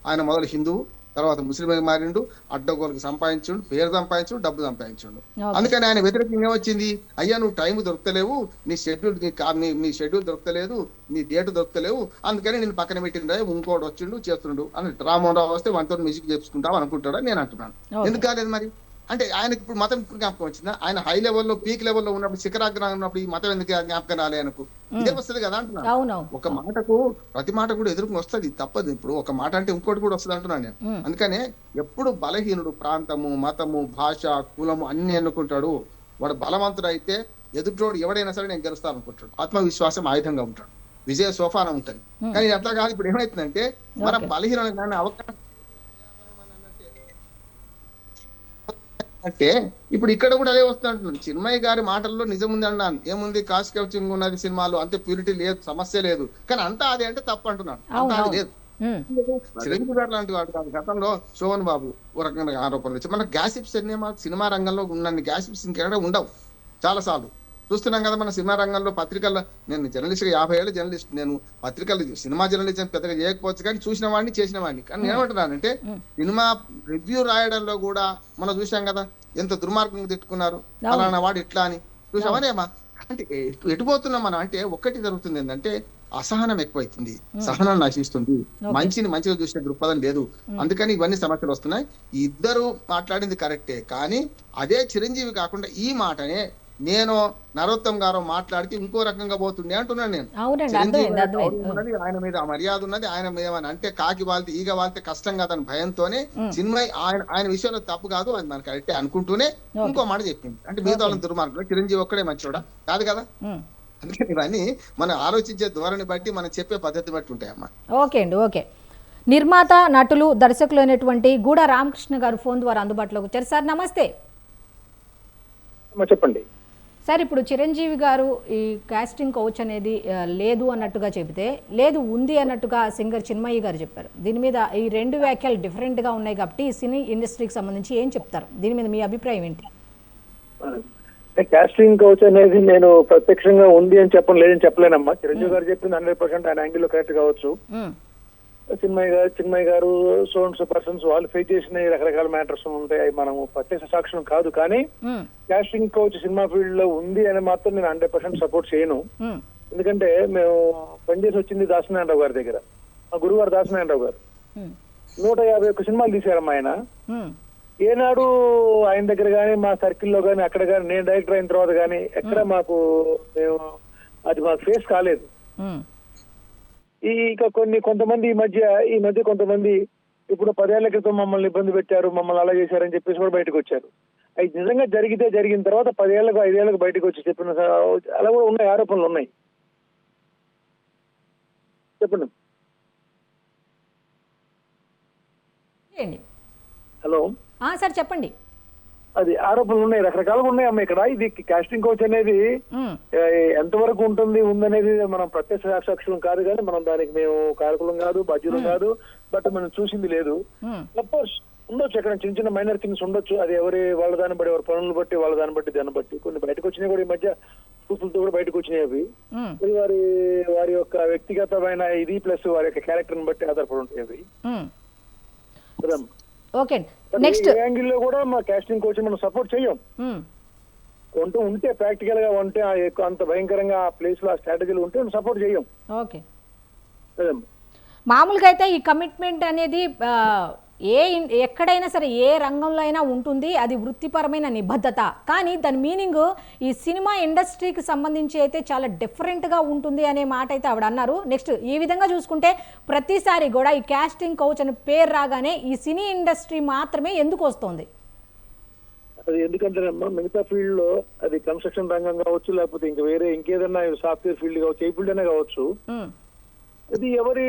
ఆయన మొదలు హిందువు, తర్వాత ముస్లిం మారిండు, అడ్డగోలకు సంపాదించుండు, పేరు సంపాదించుండు, డబ్బు సంపాదించుండు. అందుకని ఆయన వ్యతిరేకంగా ఏమొచ్చింది, అయ్యా నువ్వు టైం దొరకలేవు, నీ షెడ్యూల్ దొరకలేదు, నీ డేట్ దొరకలేవు, అందుకని నేను పక్కన పెట్టిండే ఇంకోటి వచ్చిండు చేస్తుండు అని. రామ్మోహన్ రావు వస్తే మనతో మ్యూజిక్ చేసుకుంటావు అనుకుంటాడా నేను అంటున్నాను. ఎందుకు కాలేదు మరి? అంటే ఆయనకి ఇప్పుడు మతం ఇప్పుడు జ్ఞాపకం వచ్చిందా? ఆయన హై లెవెల్లో పీక్ లెవెల్లో ఉన్నప్పుడు, శిఖరాగ్రహం ఉన్నప్పుడు ఈ మతం ఎందుకు జ్ఞాపకం రాలే ఆయనకు? ఇదే వస్తుంది కదా అంటున్నాను. ఒక మాటకు ప్రతి మాట కూడా ఎదురుకుని వస్తుంది, తప్పదు. ఇప్పుడు ఒక మాట అంటే ఇంకోటి కూడా వస్తుంది అంటున్నాను నేను. అందుకనే ఎప్పుడు బలహీనుడు ప్రాంతము, మతము, భాష, కులము అన్ని ఎన్నుకుంటాడు. వాడు బలవంతుడు అయితే ఎదుటోడు ఎవడైనా సరే నేను గెలుస్తాను అనుకుంటాడు. ఆత్మవిశ్వాసం ఆయుధంగా ఉంటాడు, విజయ సోపానం ఉంటుంది. కానీ అట్లా కాదు. ఇప్పుడు ఏమైతుందంటే మన బలహీన అవకాశం అంటే ఇప్పుడు ఇక్కడ కూడా అదే వస్తుందంటున్నాను. చిన్మయ్య గారి మాటల్లో నిజం ఉంది అన్నాను. ఏముంది, కాస్ట్ కౌచింగ్ ఉన్నది సినిమాలో, అంతే ప్యూరిటీ లేదు, సమస్య లేదు. కానీ అంతా అదే అంటే తప్పు అంటున్నాను. అంతా అది లేదు. చిరంజీవి గారు లాంటి వాడు కాదు. గతంలో శోభన్ బాబు ఓ రకంగా ఆరోపణలు వచ్చి మన గ్యాసిప్స్ సినిమా రంగంలో ఉన్నన్ని గ్యాసిప్స్ ఇంకెక్కడ ఉండవు. చాలా సార్లు చూస్తున్నాం కదా మన సినిమా రంగంలో. పత్రికల్లో నేను జర్నలిస్ట్ గా 50 ఏళ్ళ జర్నలిస్ట్. నేను పత్రికలు సినిమా జర్నలిజం పెద్దగా చేయకపోవచ్చు, కానీ చూసిన వాడిని చేసిన వాడిని. కానీ నేనేమంటున్నానంటే సినిమా రివ్యూ రాయడంలో కూడా మనం చూసాం కదా ఎంత దుర్మార్గంగా తిట్టుకున్నారు, అలానా వాడు ఇట్లా అని చూసామనేమా. అంటే ఎటుపోతున్నాం మనం అంటే ఒక్కటి జరుగుతుంది ఏంటంటే అసహనం ఎక్కువైతుంది, సహనం నశిస్తుంది, మంచిగా చూసిన దృక్పథం లేదు. అందుకని ఇవన్నీ సమస్యలు వస్తున్నాయి. ఇద్దరు మాట్లాడింది కరెక్టే, కానీ అదే చిరంజీవి కాకుండా ఈ మాటనే నేను నరోత్తం గారు మాట్లాడితే ఇంకో రకంగా పోతుండే అంటున్నాను నేను. ఉన్నది ఆయన మీద మర్యాద ఉన్నది, ఆయన మీద అంటే కాకి వాళ్తే ఈగ వాళ్తే కష్టం కాదని భయంతోనే చిన్మయ్ ఆయన విషయంలో తప్పు కాదు అది మనకి కరెక్టే అనుకుంటూనే ఇంకో మాట చెప్పింది. అంటే మిగతా వాళ్ళని దుర్మార్గులు, చిరంజీవి ఒక్కడే మంచోడా కాదు కదా. అందుకని ఇవన్నీ మనం ఆలోచించే ధోరణి బట్టి మనం చెప్పే పద్ధతి బట్టి ఉంటాయమ్మా. ఓకే అండి, ఓకే. నిర్మాత, నటులు, దర్శకులు అయినటువంటి గూడ రామకృష్ణ గారు ఫోన్ ద్వారా అందుబాటులోకి వచ్చారు. సార్ నమస్తే. చెప్పండి సార్. ఇప్పుడు చిరంజీవి గారు ఈ కాస్టింగ్ కౌచ్ అనేది లేదు అన్నట్టుగా చెబితే, లేదు ఉంది అన్నట్టుగా సింగర్ చిన్మయ్య గారు చెప్పారు. దీని మీద ఈ 2 వ్యాఖ్యలు డిఫరెంట్గా ఉన్నాయి కాబట్టి సినీ ఇండస్ట్రీకి సంబంధించి ఏం చెప్తారు? దీని మీద మీ అభిప్రాయం ఏంటి? కాస్టింగ్ కౌచ్ అనేది నేను ప్రత్యక్షంగా ఉంది అని లేదని చెప్పలేనమ్మా. చిరంజీవి గారు చెప్పింది 100% ఆయన యాంగిల్ లో కరెక్ట్ కావచ్చు. చిన్మయ్య గారు సో పర్సన్స్ వాళ్ళు ఫేస్ చేసిన రకరకాల మ్యాటర్స్ ఉంటాయి, అవి మనం ప్రత్యక్ష సాక్ష్యం కాదు. కానీ కాస్టింగ్ కౌచ్ సినిమా ఫీల్డ్ లో ఉంది అని మాత్రం నేను 100% సపోర్ట్ చేయను. ఎందుకంటే మేము పనిచేసి వచ్చింది దాసనారాయణరావు గారి దగ్గర. మా గురువారు దాసనారాయణరావు గారు 151 సినిమాలు తీశారమ్మా ఆయన. ఏనాడు ఆయన దగ్గర కానీ మా సర్కిల్లో కానీ అక్కడ కానీ నేను డైరెక్టర్ అయిన తర్వాత కానీ ఎక్కడ మాకు అది మాకు ఫేస్ కాలేదు. ఇక కొంతమంది ఈ మధ్య కొంతమంది ఇప్పుడు 10 ఏళ్ల క్రితం మమ్మల్ని ఇబ్బంది పెట్టారు, మమ్మల్ని అలా చేశారని చెప్పేసి కూడా బయటకు వచ్చారు. అది నిజంగా జరిగిన తర్వాత 10 ఏళ్ళకు 5 ఏళ్ళకు బయటకు వచ్చి చెప్పిన అలా కూడా ఉన్నాయి, ఆరోపణలు ఉన్నాయి. చెప్పండి. హలో సార్ చెప్పండి. అది ఆరోపణలు ఉన్నాయి, రకరకాలుగా ఉన్నాయి అమ్మ ఇక్కడ. ఇది కాస్టింగ్ కోచ్ అనేది ఎంతవరకు ఉందనేది మనం ప్రత్యక్ష సాక్షులం కాదు, కానీ మనం దానికి మేము కారకులం కాదు, బాధ్యులం కాదు, బట్ మనం చూసింది లేదు. సపోజ్ ఉండొచ్చు ఎక్కడ చిన్న చిన్న మైనర్ థింగ్స్ ఉండొచ్చు, అది వాళ్ళ దాన్ని బట్టి, ఎవరి పనులను బట్టి, వాళ్ళ దాన్ని బట్టి, దాన్ని బట్టి కొన్ని బయటకు వచ్చినాయి కూడా ఈ మధ్య, పూతులతో కూడా బయటకు వచ్చినాయి అవి. వారి యొక్క వ్యక్తిగతమైన ఇది ప్లస్ వారి యొక్క క్యారెక్టర్ బట్టి ఆధారపడి ఉంటాయి అవి. ఓకే, నెక్స్ట్ యాంగిల్ లో కూడా మా కాస్టింగ్ కోచ్ మనం సపోర్ట్ చెయ్యం. ఉంటే ప్రాక్టికల్ గా ఉంటే అంత భయంకరంగా ఆ ప్లేస్ లో ఆ స్ట్రాటజీలు ఉంటే సపోర్ట్ చెయ్యం. ఓకే, మామూలుగా అయితే ఈ కమిట్మెంట్ అనేది ఎక్కడైనా సరే ఏ రంగంలో అయినా ఉంటుంది, అది వృత్తిపరమైన నిబద్ధత. కానీ దాని మీనింగ్ ఈ సినిమా ఇండస్ట్రీకి సంబంధించి అయితే చాలా డిఫరెంట్గా ఉంటుంది అనే మాట అయితే ఆవిడ అన్నారు. నెక్స్ట్ ఈ విధంగా చూసుకుంటే ప్రతిసారి కూడా ఈ కాస్టింగ్ కౌచ్ అనే పేరు రాగానే ఈ సినీ ఇండస్ట్రీ మాత్రమే ఎందుకు వస్తుంది? అది ఎందుకంటే మిగతా ఫీల్డ్ లో అది కన్స్ట్రక్షన్ రంగం కావచ్చు, లేకపోతే ఇంకేదన్నా సాఫ్ట్వేర్ ఫీల్డ్ కావచ్చు, ఏ ఫీల్డ్ అయినా కావచ్చు, అది ఎవరి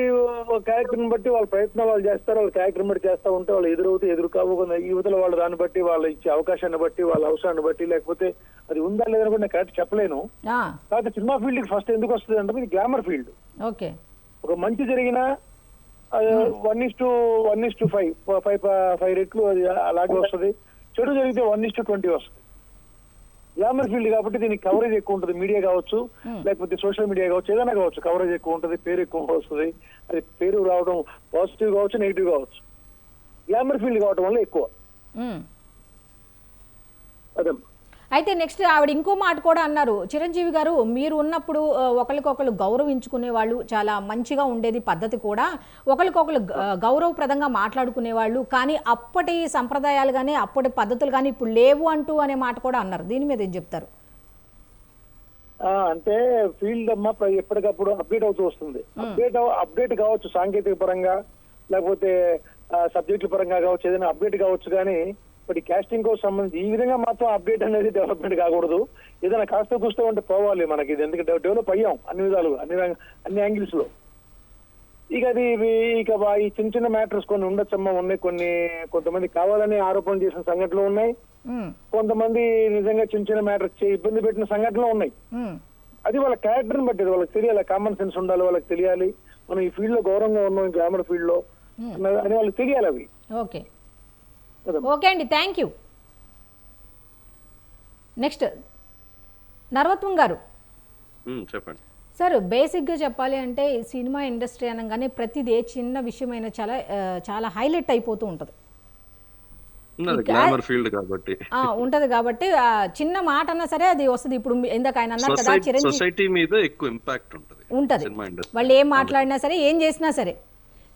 క్యారెక్టర్ని బట్టి వాళ్ళ ప్రయత్నం వాళ్ళు చేస్తారు, వాళ్ళ క్యారెక్టర్ బట్టి చేస్తూ ఉంటే వాళ్ళు ఎదురు కాకుండా యువతల వాళ్ళు దాన్ని బట్టి, వాళ్ళు ఇచ్చే అవకాశాన్ని బట్టి, వాళ్ళ అవసరాన్ని బట్టి, లేకపోతే అది ఉందా లేదని కూడా నేను కరెక్ట్ చెప్పలేను. కాకపోతే సినిమా ఫీల్డ్ కి ఫస్ట్ ఎందుకు వస్తుంది అంటే ఇది గ్లామర్ ఫీల్డ్. ఓకే, ఒక మంచి జరిగిన 1:5 రెట్లు అది అలాగే వస్తుంది, చెడు జరిగితే 1:20 వస్తుంది. గ్లామర్ ఫీల్డ్ కాబట్టి దీనికి కవరేజ్ ఎక్కువ ఉంటుంది, మీడియా కావచ్చు, లేకపోతే సోషల్ మీడియా కావచ్చు, ఏదైనా కావచ్చు, కవరేజ్ ఎక్కువ ఉంటుంది, పేరు ఎక్కువ వస్తుంది. అది పేరు రావడం పాజిటివ్ కావచ్చు, నెగిటివ్ కావచ్చు. గ్లామర్ ఫీల్డ్ కావడం వల్ల ఎక్కువ. అదే అయితే నెక్స్ట్ ఆవిడ ఇంకో మాట కూడా అన్నారు, చిరంజీవి గారు మీరు ఉన్నప్పుడు ఒకరికొకరు గౌరవించుకునే వాళ్ళు, చాలా మంచిగా ఉండేది పద్ధతి కూడా, ఒకరికొకరు గౌరవప్రదంగా మాట్లాడుకునేవాళ్ళు, కానీ అప్పటి సంప్రదాయాలు కానీ అప్పటి పద్ధతులు కానీ ఇప్పుడు లేవు అంటూ అనే మాట కూడా అన్నారు. దీని మీద ఏం చెప్తారు? అంటే ఫీల్డ్ అమ్మా ఎప్పటికప్పుడు అప్డేట్ అవుతూ వస్తుంది. అప్డేట్ కావచ్చు సాంకేతిక పరంగా, లేకపోతే సబ్జెక్టుల పరంగా కావచ్చు, ఏదైనా అప్డేట్ కావచ్చు. కానీ ఇప్పుడు కాస్టింగ్ కోసం సంబంధించి ఈ విధంగా మాత్రం అప్డేట్ అనేది డెవలప్మెంట్ కాకూడదు. ఏదైనా కాస్త కూస్తూ ఉంటే పోవాలి మనకి. ఇది ఎందుకంటే డెవలప్ అయ్యాం అన్ని విధాలుగా, అన్ని యాంగిల్స్ లో. ఇక ఈ చిన్న చిన్న మ్యాటర్స్ కొన్ని ఉండొచ్చమ్మా, ఉన్నాయి. కొంతమంది కావాలని ఆరోపణలు చేసిన సంఘటనలు ఉన్నాయి, కొంతమంది నిజంగా చిన్న చిన్న మ్యాటర్స్ ఇబ్బంది పెట్టిన సంఘటనలు ఉన్నాయి. అది వాళ్ళ క్యారెక్టర్ని బట్టి వాళ్ళకి తెలియాలి, కామన్ సెన్స్ ఉండాలి, వాళ్ళకి తెలియాలి మనం ఈ ఫీల్డ్ లో గౌరవంగా ఉన్నాం, గ్లామర్ ఫీల్డ్ లో అని వాళ్ళకి తెలియాలి అవి. ఓకే ఓకే అండి, థ్యాంక్ యూ. నెక్స్ట్ నర్వత్వం గారు చెప్పండి సార్. బేసిక్గా చెప్పాలి అంటే సినిమా ఇండస్ట్రీ అనగానే ప్రతిదీ చిన్న విషయమైన చాలా చాలా హైలైట్ అయిపోతూ ఉంటుంది, ఉంటది. కాబట్టి చిన్న మాట అన్నా సరే అది వస్తుంది. ఇప్పుడు ఇందాక ఆయన అన్నారు కదా, సొసైటీ మీద ఎక్కువ ఇంపాక్ట్ ఉంటది. వాళ్ళు ఏం మాట్లాడినా సరే, ఏం చేసినా సరే.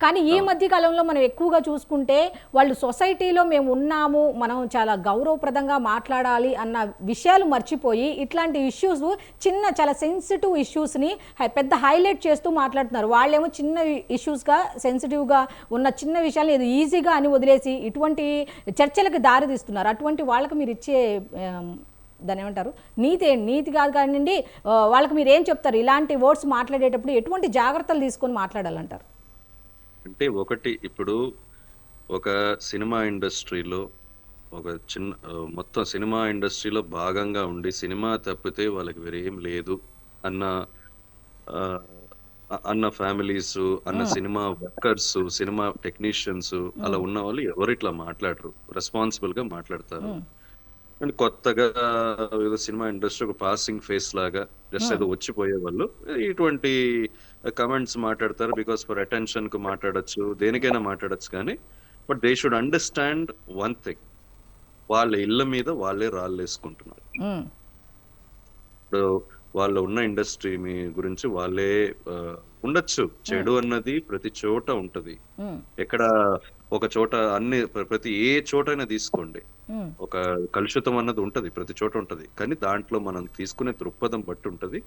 కానీ ఈ మధ్య కాలంలో మనం ఎక్కువగా చూసుకుంటే వాళ్ళు సొసైటీలో మేము ఉన్నాము, మనం చాలా గౌరవప్రదంగా మాట్లాడాలి అన్న విషయాలు మర్చిపోయి ఇట్లాంటి ఇష్యూస్, చాలా సెన్సిటివ్ ఇష్యూస్ని పెద్ద హైలైట్ చేస్తూ మాట్లాడుతున్నారు. వాళ్ళేమో చిన్న ఇష్యూస్గా, సెన్సిటివ్గా ఉన్న చిన్న విషయాలు ఏదో ఈజీగా అని వదిలేసి ఇటువంటి చర్చలకు దారితీస్తున్నారు. అటువంటి వాళ్ళకి మీరు ఇచ్చే దాని ఏమంటారు, నీతి కాదు కానివ్వండి, వాళ్ళకి మీరు ఏం చెప్తారు? ఇలాంటి వర్డ్స్ మాట్లాడేటప్పుడు ఎటువంటి జాగ్రత్తలు తీసుకొని మాట్లాడాలంటారు? అంటే ఒకటి, ఇప్పుడు ఒక సినిమా ఇండస్ట్రీలో మొత్తం సినిమా ఇండస్ట్రీలో భాగంగా ఉండి సినిమా తప్పితే వాళ్ళకి వేరేం లేదు అన్న ఫ్యామిలీస్, అన్న సినిమా వర్కర్స్, సినిమా టెక్నీషియన్స్ అలా ఉన్న వాళ్ళు ఎవరు ఇట్లా మాట్లాడరు, రెస్పాన్సిబుల్ గా మాట్లాడతారు. అండ్ కొత్తగా ఏదో సినిమా ఇండస్ట్రీ ఒక పాసింగ్ ఫేస్ లాగా జస్ట్ ఏదో వచ్చిపోయే వాళ్ళు ఇటువంటి కమెంట్స్ మాట్లాడతారు. బికాస్ ఫర్ అటెన్షన్ కు మాట్లాడచ్చు, దేనికైనా మాట్లాడచ్చు. కానీ but they should understand one thing, వాళ్ళ ఇళ్ళ మీద వాళ్ళే రాళ్ళు వేసుకుంటున్నారు. ఇప్పుడు వాళ్ళు ఉన్న ఇండస్ట్రీ గురించి వాళ్ళే ఉండొచ్చు. చెడు అన్నది ప్రతి చోట ఉంటది. ఎక్కడ ఒక చోట ప్రతి ఏ చోటైనా తీసుకోండి, ఒక కలుషితం అన్నది ఉంటది, ప్రతి చోట ఉంటది. కానీ దాంట్లో మనం తీసుకునే దృక్పథం బట్టి ఉంటది,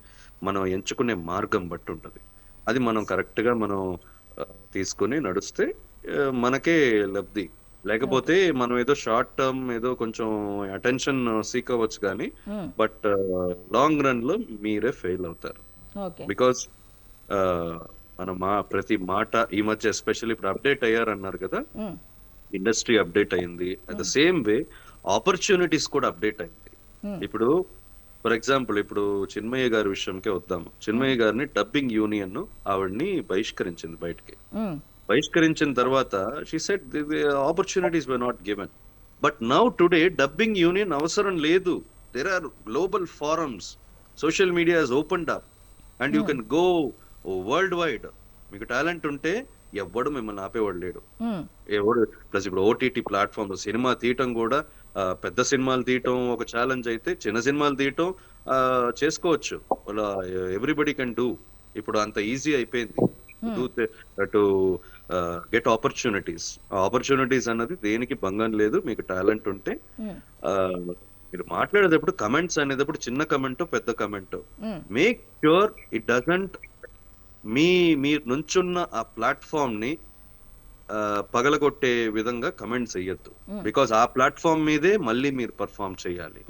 మనం ఎంచుకునే మార్గం బట్టి ఉంటది. అది మనం కరెక్ట్ గా మనం తీసుకుని నడుస్తే మనకే లబ్ధి. లేకపోతే మనం ఏదో షార్ట్ టర్మ్ ఏదో కొంచెం అటెన్షన్ సీక్ అవ్వచ్చు, కానీ బట్ లాంగ్ రన్ లో మీరే ఫెయిల్ అవుతారు. బికాస్ మన ప్రతి మాట ఈ మధ్య ఎస్పెషల్లీ ఇప్పుడు అప్డేట్ అయ్యారన్నారు కదా, ఇండస్ట్రీ అప్డేట్ అయింది. At the same way opportunities కూడా అప్డేట్ అయింది. ఇప్పుడు ఫర్ ఎగ్జాంపుల్ ఇప్పుడు చిన్మయ్య గారి విషయంకే వద్దాము. చిన్మయ్య గారిని డబ్బింగ్ యూనియన్ ఆవిడ్ని బహిష్కరించింది బయటికి. బహిష్కరించిన తర్వాత she said the opportunities were not given. But now today dubbing union అవసరం లేదు. There are global forums, social media has opened up and you can go world wide. మీకు టాలెంట్ ఉంటే ఎవ్వడు మిమ్మల్ని ఆపేవాడు లేడు. ఎవడు ప్లస్ ఇప్పుడు ఓటీటీ ప్లాట్ఫామ్ సినిమా తీయటం కూడా పెద్ద సినిమాలు తీయటం ఒక ఛాలెంజ్ అయితే, చిన్న సినిమాలు తీయటం చేసుకోవచ్చు. Everybody can do. ఇప్పుడు అంత ఈజీ అయిపోయింది టు గెట్ ఆపర్చునిటీస్. ఆపర్చునిటీస్ అన్నది దేనికి భంగం లేదు. మీకు టాలెంట్ ఉంటే మీరు మాట్లాడేటప్పుడు కమెంట్స్ అనేటప్పుడు చిన్న కమెంట్ పెద్ద comment make sure it doesn't మీరు నుంచున్న ఆ ప్లాట్ఫామ్ ని పగలగొట్టే విధంగా కమెంట్స్ చెయ్యొద్దు. బికాస్ ఆ ప్లాట్ఫామ్ మీదే మళ్ళీ మీరు పర్ఫామ్ చేయాలి.